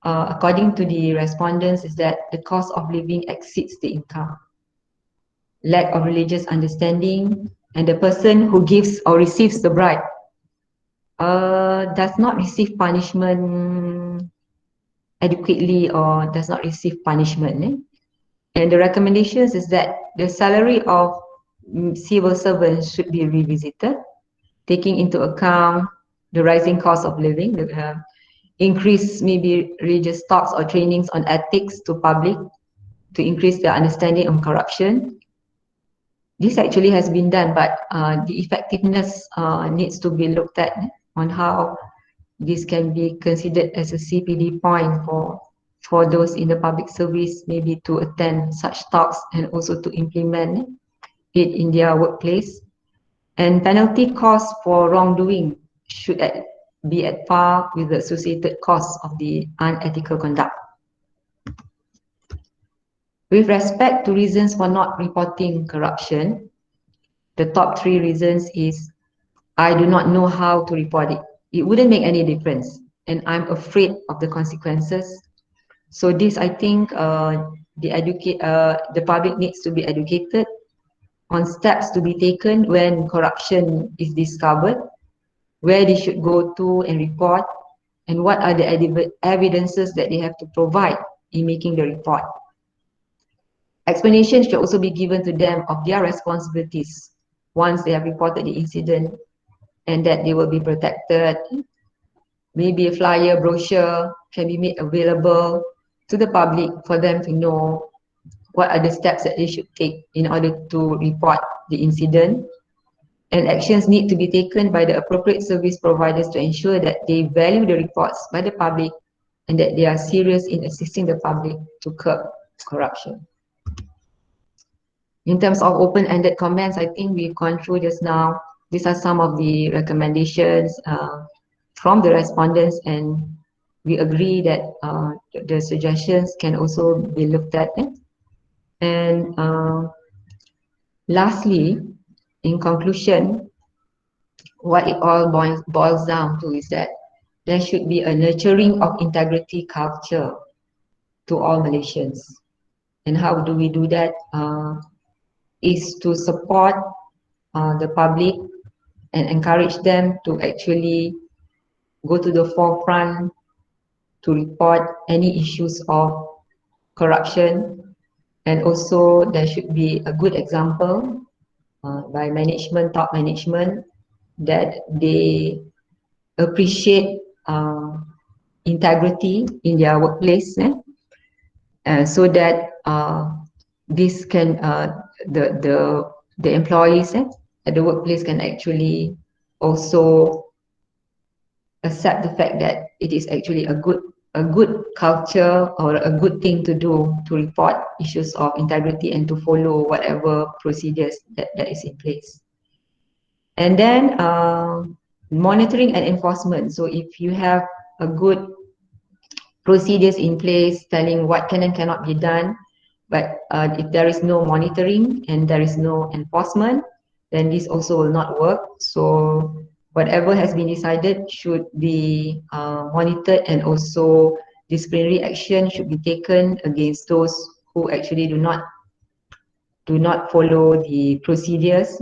according to the respondents, is that the cost of living exceeds the income, lack of religious understanding, and the person who gives or receives the bribe does not receive punishment adequately or does not receive punishment. And the recommendations is that the salary of civil servants should be revisited, taking into account the rising cost of living, the increase maybe religious talks or trainings on ethics to public to increase their understanding of corruption. This actually has been done, but the effectiveness needs to be looked at on how this can be considered as a CPD point for those in the public service, maybe to attend such talks and also to implement it in their workplace. And penalty costs for wrongdoing should be at par with the associated costs of the unethical conduct. With respect to reasons for not reporting corruption, the top 3 reasons is, I do not know how to report it. It wouldn't make any difference, and I'm afraid of the consequences. So this, I think, the public needs to be educated on steps to be taken when corruption is discovered, where they should go to and report, and what are the evidences that they have to provide in making the report. Explanations should also be given to them of their responsibilities once they have reported the incident, and that they will be protected. Maybe a flyer brochure can be made available to the public for them to know what are the steps that they should take in order to report the incident. And actions need to be taken by the appropriate service providers to ensure that they value the reports by the public and that they are serious in assisting the public to curb corruption. In terms of open-ended comments, I think we've gone through just now. These are some of the recommendations from the respondents, and we agree that the suggestions can also be looked at. And lastly, in conclusion, what it all boils down to is that there should be a nurturing of integrity culture to all Malaysians. And how do we do that? Is to support the public and encourage them to actually go to the forefront to report any issues of corruption. And also there should be a good example by management, top management, that they appreciate integrity in their workplace, so that this can the employees at the workplace can actually also accept the fact that it is actually a good culture or a good thing to do to report issues of integrity and to follow whatever procedures that is in place. And then monitoring and enforcement. So if you have a good procedures in place telling what can and cannot be done, but if there is no monitoring and there is no enforcement, then this also will not work. So whatever has been decided should be monitored, and also disciplinary action should be taken against those who actually do not follow the procedures.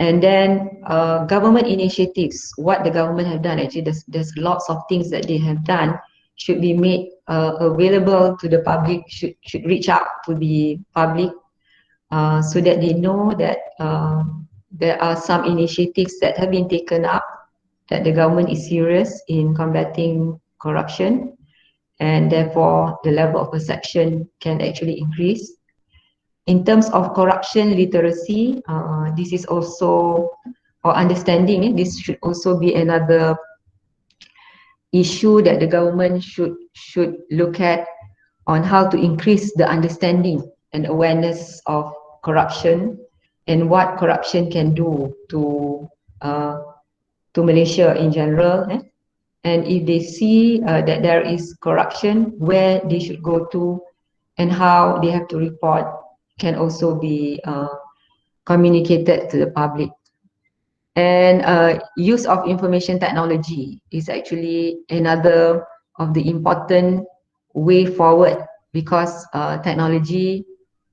And then government initiatives, what the government have done, actually there's lots of things that they have done should be made available to the public, should reach out to the public so that they know that there are some initiatives that have been taken up, that the government is serious in combating corruption, and therefore the level of perception can actually increase. In terms of corruption literacy, this is also, or understanding, this should also be another issue that the government should look at, on how to increase the understanding and awareness of corruption and what corruption can do to Malaysia in general. And if they see that there is corruption, where they should go to and how they have to report can also be communicated to the public. And use of information technology is actually another of the important way forward, because technology,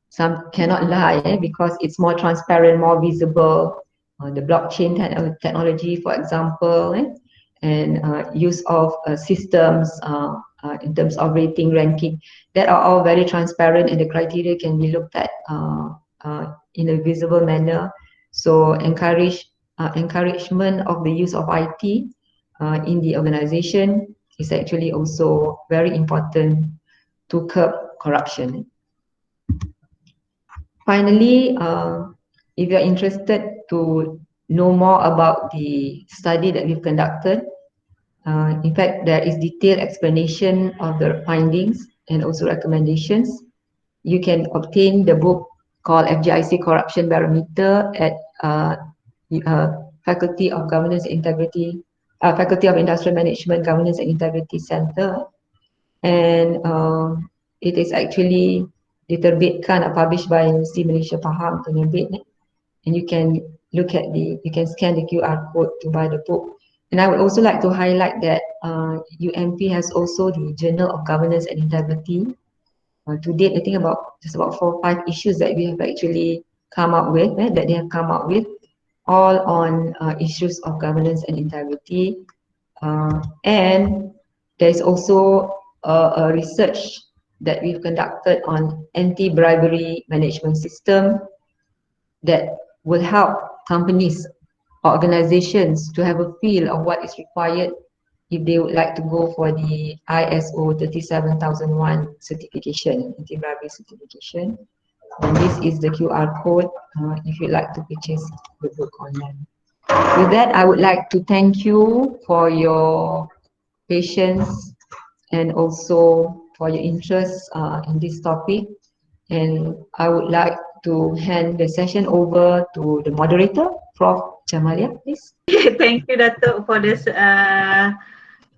some cannot lie, because it's more transparent, more visible. The blockchain technology, for example, and use of systems in terms of rating, ranking, that are all very transparent, and the criteria can be looked at in a visible manner. So encouragement of the use of IT in the organization is actually also very important to curb corruption. Finally, if you're interested to know more about the study that we've conducted, in fact, there is detailed explanation of the findings and also recommendations. You can obtain the book called FGIC Corruption Barometer at Faculty of Governance Integrity, Faculty of Industrial Management Governance and Integrity Center. And it is actually diterbitkan, published by Universiti Malaysia Pahang penerbit, and you can look at you can scan the QR code to buy the book. And I would also like to highlight that UMP has also the Journal of Governance and Integrity. To date, I think just about 4 or 5 issues that we have actually come up with, that they have come up with, all on issues of governance and integrity. And there's also a research that we've conducted on anti-bribery management system that will help companies, organizations to have a feel of what is required if they would like to go for the ISO 37001 certification, anti-bribery certification. And this is the QR code if you'd like to purchase the book online. With that, I would like to thank you for your patience and also for your interest in this topic. And I would like to hand the session over to the moderator, Prof. Jamalia, please. Thank you, Dato, for this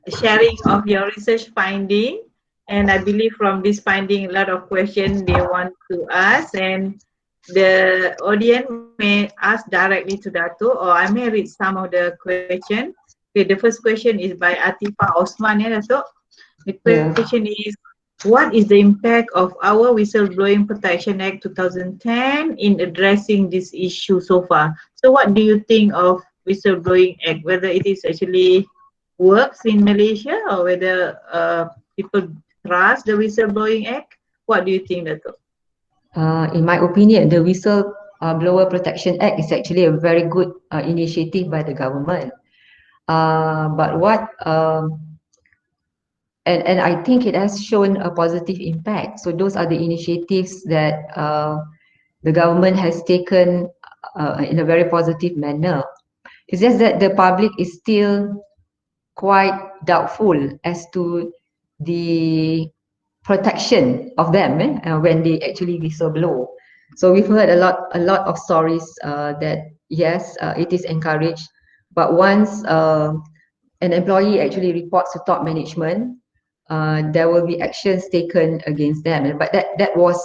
sharing of your research finding. And I believe from this finding, a lot of questions they want to ask, and the audience may ask directly to Dato, or I may read some of the questions. Okay, the first question is by Atifa Osman, Dato. The question is, what is the impact of our Whistleblowing Protection Act 2010 in addressing this issue so far? So what do you think of Whistleblowing Act, whether it is actually works in Malaysia, or whether people trust the Whistleblowing Act? What do you think, Dato? In my opinion, the Whistleblower Protection Act is actually a very good initiative by the government. But what and I think it has shown a positive impact. So those are the initiatives that the government has taken in a very positive manner. It's just that the public is still quite doubtful as to the protection of them when they actually whistleblow. So we've heard a lot of stories that yes, it is encouraged, but once an employee actually reports to top management, there will be actions taken against them. But that was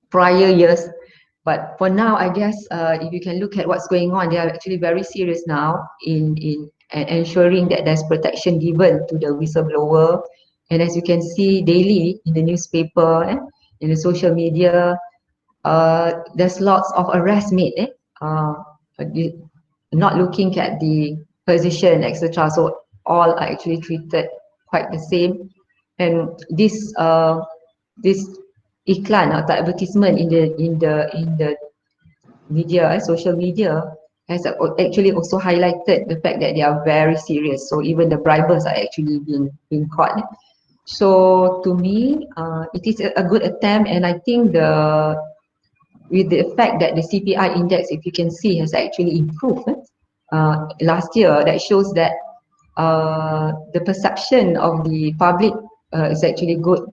prior years. But for now, I guess if you can look at what's going on, they are actually very serious now in ensuring that there's protection given to the whistleblower. And as you can see daily in the newspaper, in the social media, there's lots of arrests made not looking at the position, etc. So all are actually treated quite the same. And this iklan atau advertisement in the media, social media, has actually also highlighted the fact that they are very serious. So even the bribers are actually being caught. So to me, it is a good attempt, and I think with the fact that the CPI index, if you can see, has actually improved last year, that shows that the perception of the public is actually good.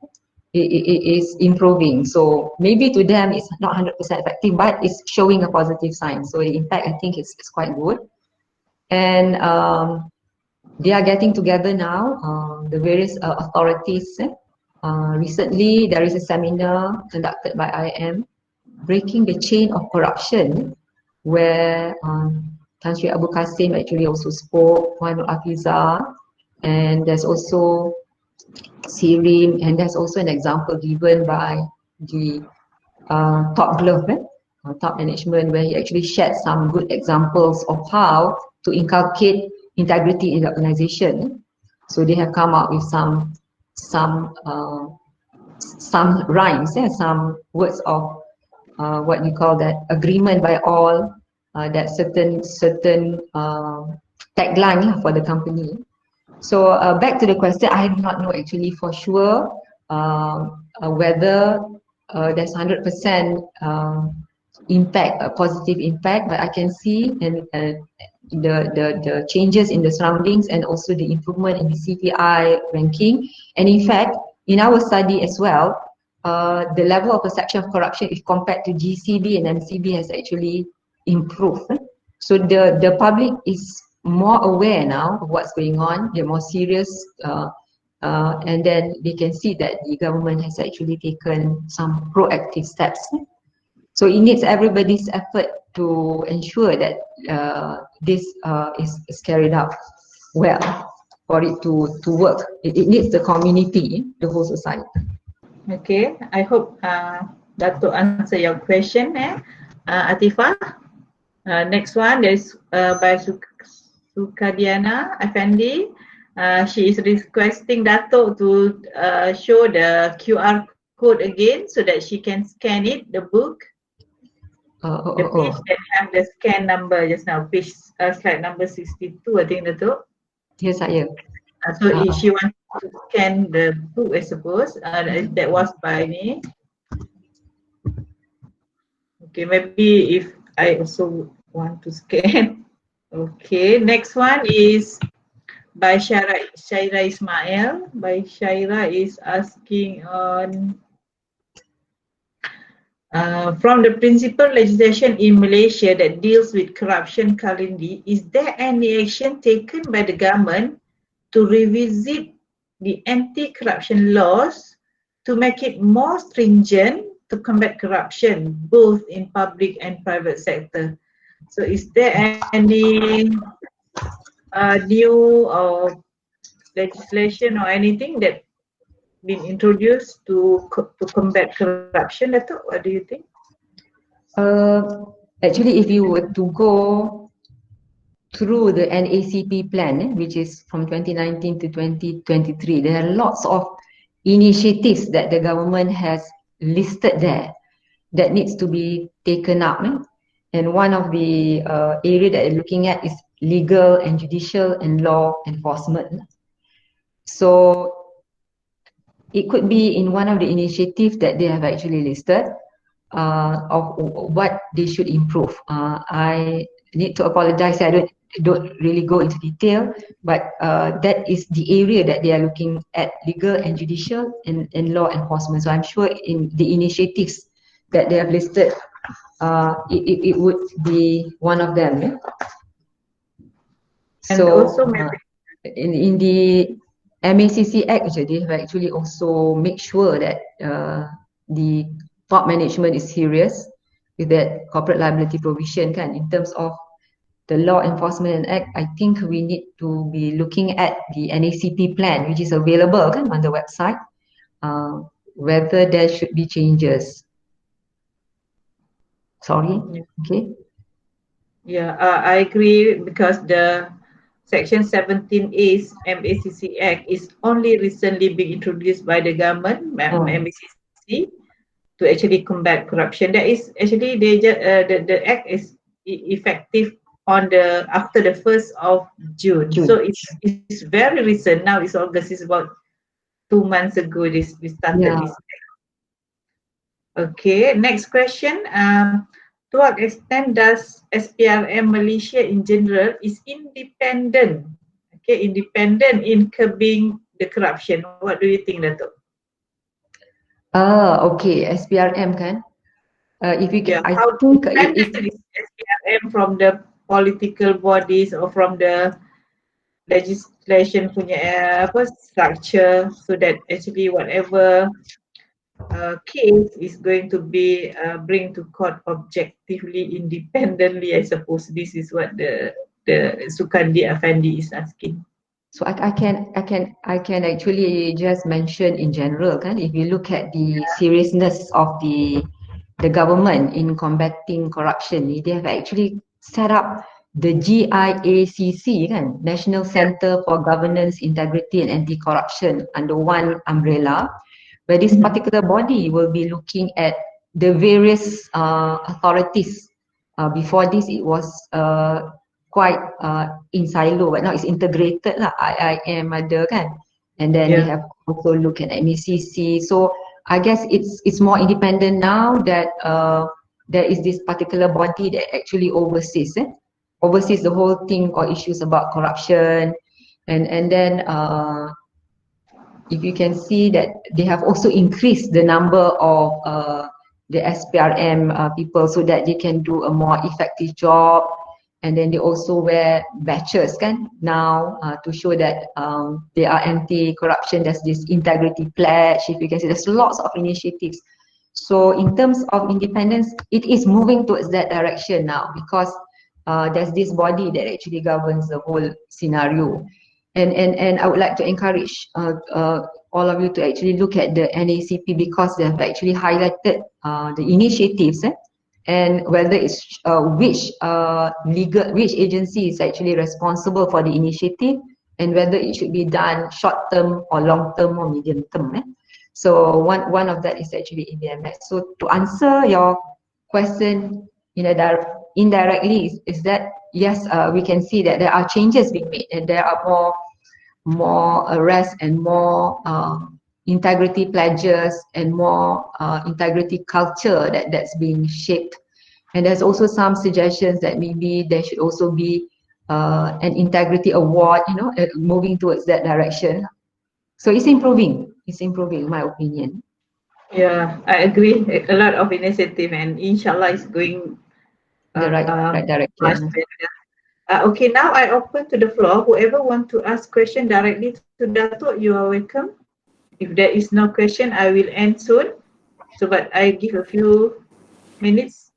It is improving. So maybe to them it's not 100% effective, but it's showing a positive sign. So in fact, I think it's quite good. And they are getting together now, the various authorities. Recently, there is a seminar conducted by IM, breaking the chain of corruption, where Tan Sri Abu Qasim actually also spoke, Muhammad Afiza, and there's also Sirim, and there's also an example given by the top glove, top management, where he actually shared some good examples of how to inculcate integrity in the organization. So they have come up with some rhymes, some words of what you call that, agreement by all, that certain tagline for the company. So back to the question, I do not know actually for sure whether there's 100% impact, a positive impact, but I can see the changes in the surroundings and also the improvement in the CPI ranking. And in fact, in our study as well, the level of perception of corruption, if compared to GCB and MCB, has actually improved. So the public is more aware now of what's going on. They're more serious, and then they can see that the government has actually taken some proactive steps. So it needs everybody's effort to ensure that this is carried out well for it to work. It needs the community, the whole society. Okay, I hope Dato answer your question. Atifah. Next one is by Sukadiana Effendi. She is requesting Dato to show the QR code again so that she can scan it, the book. The page that have the scan number just now, page slide number 62, I think, Dato. Yes, saya. So if she wants to scan the book, I suppose, that was by me. Okay, maybe if I also want to scan. Okay, next one is by Shaira Ismail. By Shaira is asking on from the principal legislation in Malaysia that deals with corruption currently, is there any action taken by the government to revisit the anti-corruption laws to make it more stringent to combat corruption, both in public and private sector? So is there any new legislation or anything that been introduced to combat corruption, Dato'? What do you think? Actually, if you were to go through the NACP plan, which is from 2019 to 2023, there are lots of initiatives that the government has listed there that needs to be taken up. And one of the area that they're looking at is legal and judicial and law enforcement. So it could be in one of the initiatives that they have actually listed of what they should improve. I need to apologize, I don't really go into detail, but that is the area that they are looking at, legal and judicial and law enforcement. So I'm sure in the initiatives that they have listed, it would be one of them. Yeah? And so also maybe in the MACC Act, they have actually also make sure that the top management is serious with that corporate liability provision, in terms of the Law Enforcement Act. I think we need to be looking at the NACP plan, which is available on the website, whether there should be changes. Sorry, okay. Yeah, I agree because the Section 17A MACC Act is only recently being introduced by the government, MACC, to actually combat corruption. That is actually the act is effective on the after the 1st of June. June. So it's very recent. Now it's August. It's about 2 months ago. This we started Yeah. this. Okay, next question. To what extent does SPRM Malaysia in general is independent? Okay, independent in curbing the corruption. What do you think, Dato? Okay, SPRM kan. If you can, Yeah, I how think if independent is SPRM from the political bodies or from the legislation punya apa structure, so that actually whatever case is going to be bring to court objectively, independently. I suppose this is what the Sukandi Afandi is asking. so I can actually just mention in general kan, if you look at the seriousness of the government in combating corruption, they have actually set up the GIACC kan, National Yeah. Center for Governance, Integrity and Anti-Corruption, under one umbrella, where this particular body will be looking at the various authorities. Before this, it was quite in silo, but now it's integrated lah. IIM ada kan, and then they Yeah. have also look at MECC. So I guess it's more independent now that there is this particular body that actually oversees the whole thing or issues about corruption, and then if you can see that they have also increased the number of the SPRM people so that they can do a more effective job, and then they also wear badges kan now to show that they are anti-corruption. There's this integrity pledge. If you can see, there's lots of initiatives. So in terms of independence, it is moving towards that direction now, because there's this body that actually governs the whole scenario. And I would like to encourage all of you to actually look at the NACP, because they have actually highlighted the initiatives and whether it's which agency is actually responsible for the initiative, and whether it should be done short term or long term or medium term. So one of that is actually EBMS. So to answer your question indirectly is that yes, we can see that there are changes being made, and there are more arrests and more integrity pledges and more integrity culture that's being shaped. And there's also some suggestions that maybe there should also be an integrity award, moving towards that direction. So it's improving, in my opinion. Yeah, I agree. A lot of initiative, and inshallah is going The right much direction. better. Okay, now I open to the floor. Whoever want to ask question directly to Dato, you are welcome. If there is no question, I will end soon. So, but I give a few minutes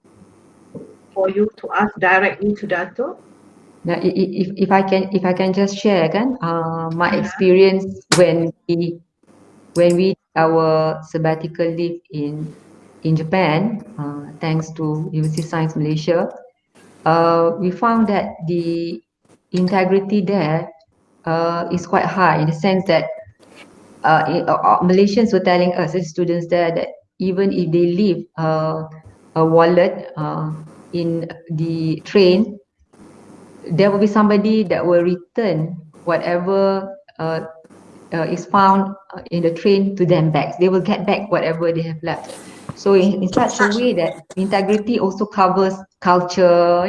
for you to ask directly to Dato. Now, if I can just share kan, my experience when we our sabbatical leave in Japan, thanks to University of Science Malaysia, we found that the integrity there is quite high, in the sense that Malaysians were telling us, as students there, that even if they leave a wallet in the train, there will be somebody that will return whatever is found in the train to them back. They will get back whatever they have left. So in such a way that integrity also covers culture,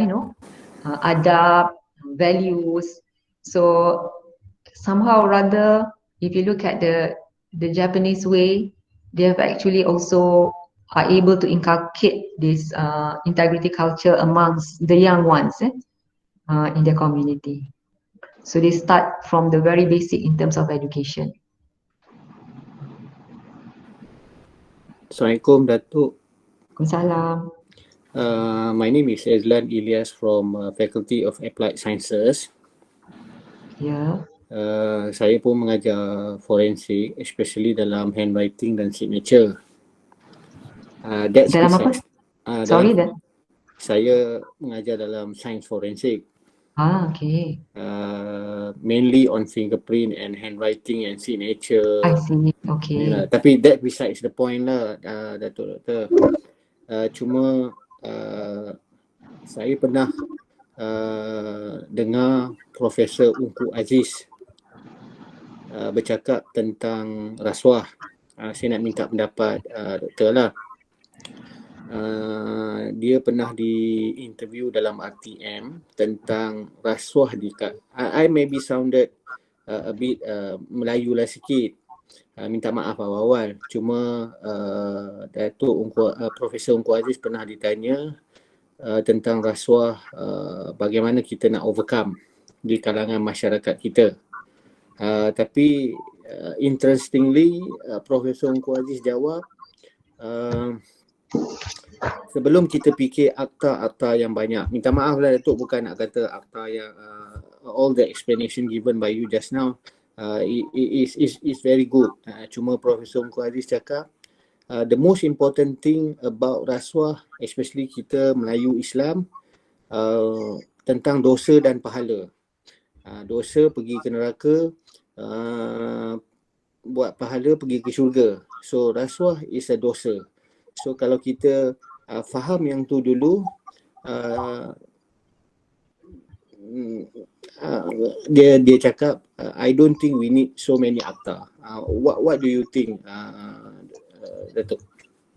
adab, values. So somehow or rather, if you look at the Japanese way, they have actually also are able to inculcate this integrity culture amongst the young ones in their community. So they start from the very basic in terms of education. Assalamualaikum, Datuk. Waalaikumsalam. My name is Ezlan Ilyas from Faculty of Applied Sciences. Ya. Saya pun mengajar forensik, especially dalam handwriting dan signature. Dalam apa? Sorry, Saya mengajar dalam sains forensik. Okay. Mainly on fingerprint and handwriting and signature. I see. Okay. Tapi that besides the point lah, Dato'. Cuma saya pernah dengar Profesor Ungku Aziz bercakap tentang rasuah. Saya nak minta pendapat Doktor lah. Dia pernah di-interview dalam RTM tentang rasuah di I maybe sounded a bit Melayu lah sikit. Minta maaf awal-awal. Cuma Profesor Ungku Aziz pernah ditanya tentang rasuah, bagaimana kita nak overcome di kalangan masyarakat kita. Tapi interestingly, Profesor Ungku Aziz jawab, sebelum kita fikir akta-akta yang banyak, minta maaf lah Datuk, bukan nak kata akta yang all the explanation given by you just now is very good. Cuma Profesor Ungku Aziz cakap the most important thing about rasuah, especially kita Melayu Islam, tentang dosa dan pahala. Dosa pergi ke neraka, buat pahala pergi ke syurga. So rasuah is a dosa. So kalau kita faham yang tu dulu, dia cakap, I don't think we need so many akta. What do you think, Datuk?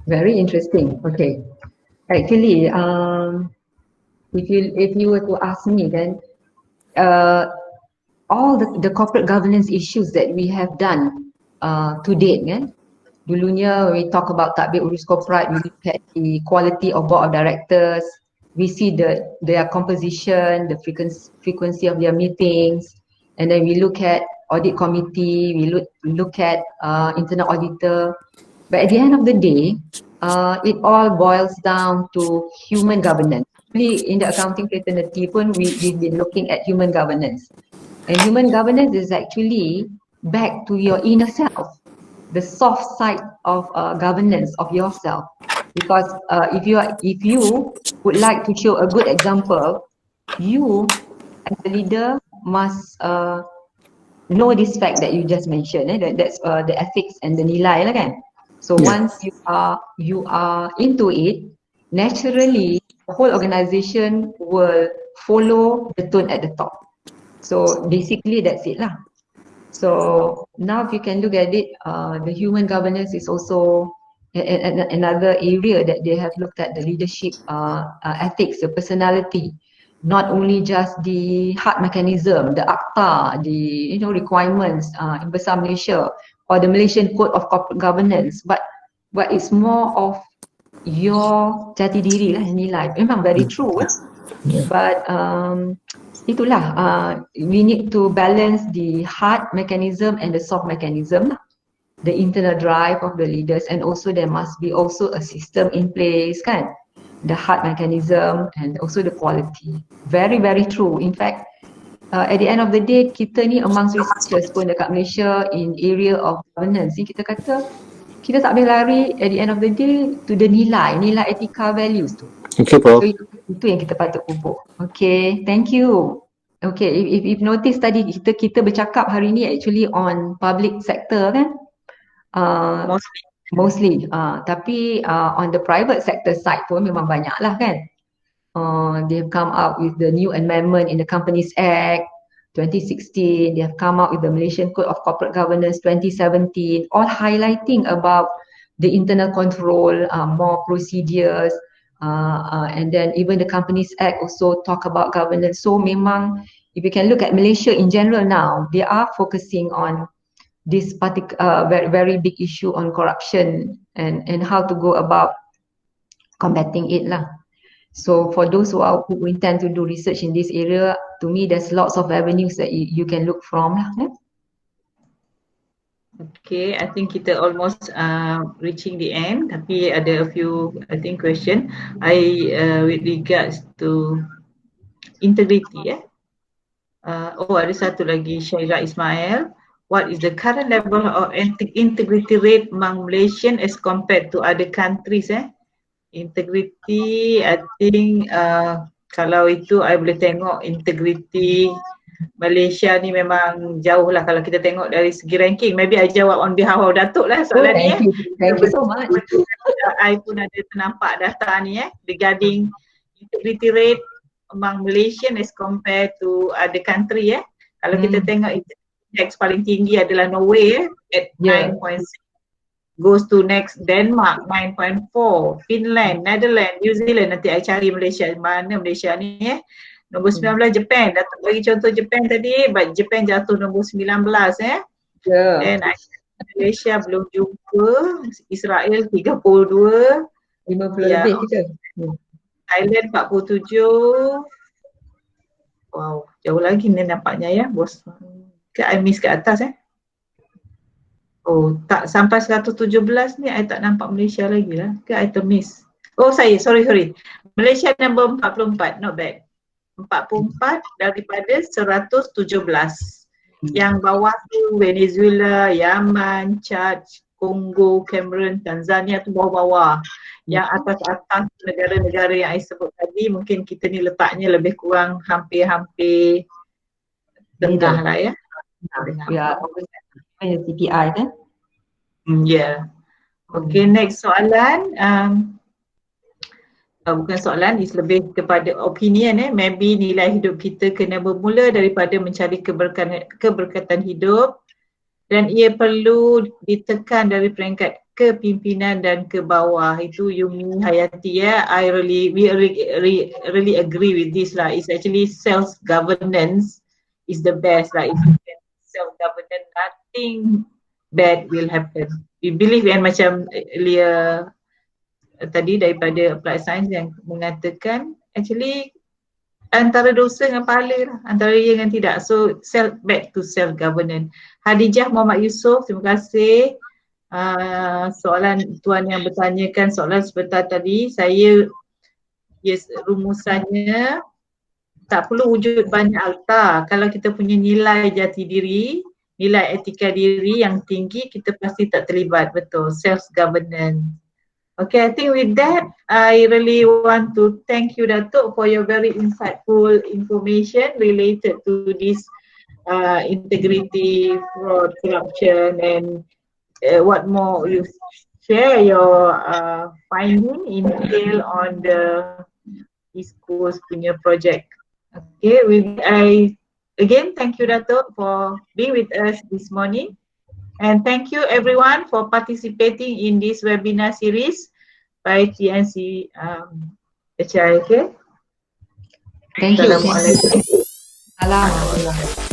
Very interesting. Okay. Actually, if you were to ask me, then all the corporate governance issues that we have done to date, kan? Dulunya we talk about tadbir urus corporate, we look at the quality of board of directors, we see their composition, the frequency of their meetings, and then we look at audit committee, we look at internal auditor. But at the end of the day, it all boils down to human governance. In the accounting fraternity pun, we've been looking at human governance. And human governance is actually back to your inner self, the soft side of governance of yourself. Because if you would like to show a good example, you as a leader must know this fact that you just mentioned. That's the ethics and the nilai lah kan. So once you are into it, naturally the whole organization will follow the tone at the top. So basically that's it lah. So now if you can look at it, the human governance is also another area that they have looked at, the leadership ethics, the personality, not only just the hard mechanism, the akta, the requirements in Besar Malaysia or the Malaysian Code of Corporate Governance, but it's more of your jati diri lah, nilai. Memang very true. But itulah, we need to balance the hard mechanism and the soft mechanism, the internal drive of the leaders, and also there must be also a system in place kan, the hard mechanism and also the quality. Very very true. In fact, at the end of the day, kita ni amongst researchers pun dekat Malaysia in area of governance ni, kita kata kita tak boleh lari at the end of the day to the nilai etika values tu. Okay, Prof. So, itu yang kita patut pupuk. Okay, thank you. Okay, if notice tadi kita bercakap hari ni actually on public sector kan? Mostly. Tapi on the private sector side pun memang banyak lah kan? They have come out with the new amendment in the Companies Act 2016. They have come out with the Malaysian Code of Corporate Governance 2017, all highlighting about the internal control, more procedures, and then even the Companies Act also talk about governance. So memang if you can look at Malaysia in general now, they are focusing on this particular very, very big issue on corruption and how to go about combating it lah. So for those who intend to do research in this area, to me there's lots of avenues that you can look from lah. Okay, I think kita almost reaching the end. Tapi ada a few question. With regards to integrity. Ada satu lagi, Syaira Ismail. What is the current level of integrity rate among Malaysian as compared to other countries? Integrity, I think kalau itu I boleh tengok integrity Malaysia ni memang jauh lah kalau kita tengok dari segi ranking. Maybe I jawab on behalf of Datuk lah soalan ni Thank you so much. I pun ada ternampak data ni regarding integrity rate among Malaysian as compared to other country Kalau kita tengok index paling tinggi adalah Norway at 9.6. Goes to next Denmark 9.4, Finland, Netherlands, New Zealand. Nanti I cari Malaysia, mana Malaysia ni Nombor 19 Japan. Datuk bagi contoh Japan tadi, but Japan jatuh nombor 19 And Malaysia belum jumpa. Israel 32, 50 lebih kita. Thailand 47. Wow, jauh lagi ni nampaknya bos. Ke I miss kat atas Oh, tak sampai 117 ni I tak nampak Malaysia lagi lah. Ke I termiss. Oh, sorry. Malaysia nombor 44, not bad. 44 daripada 117. Yang bawah tu Venezuela, Yaman, Chad, Kongo, Cameroon, Tanzania tu bawah-bawah. Yang atas-atas negara-negara yang I sebut tadi mungkin kita ni letaknya lebih kurang hampir-hampir tengah lah Ya, CPI kan? Okay, next soalan. Bukan soalan, is lebih kepada opinion Maybe nilai hidup kita kena bermula daripada mencari keberkatan hidup dan ia perlu ditekan dari peringkat kepimpinan dan ke bawah. Itu Yumi Hayati we really agree with this lah. It's actually self-governance is the best lah. If you can self-governance, nothing bad will happen. We believe macam earlier tadi daripada applied science yang mengatakan actually antara dosa dengan pahala lah, antara ya dengan tidak. So back to self-governance. Hadijah Muhammad Yusof, terima kasih. Soalan tuan yang bertanyakan soalan sebentar tadi, rumusannya tak perlu wujud banyak akta. Kalau kita punya nilai jati diri, nilai etika diri yang tinggi, kita pasti tak terlibat. Betul, self-governance. Okay, I think with that, I really want to thank you Datuk for your very insightful information related to this integrity, fraud, corruption and what more you share your finding in detail on the East Coast punya project. Okay, again thank you Datuk for being with us this morning. And thank you everyone for participating in this webinar series by TNC HI. Okay. Thank you. Assalamualaikum. Salam.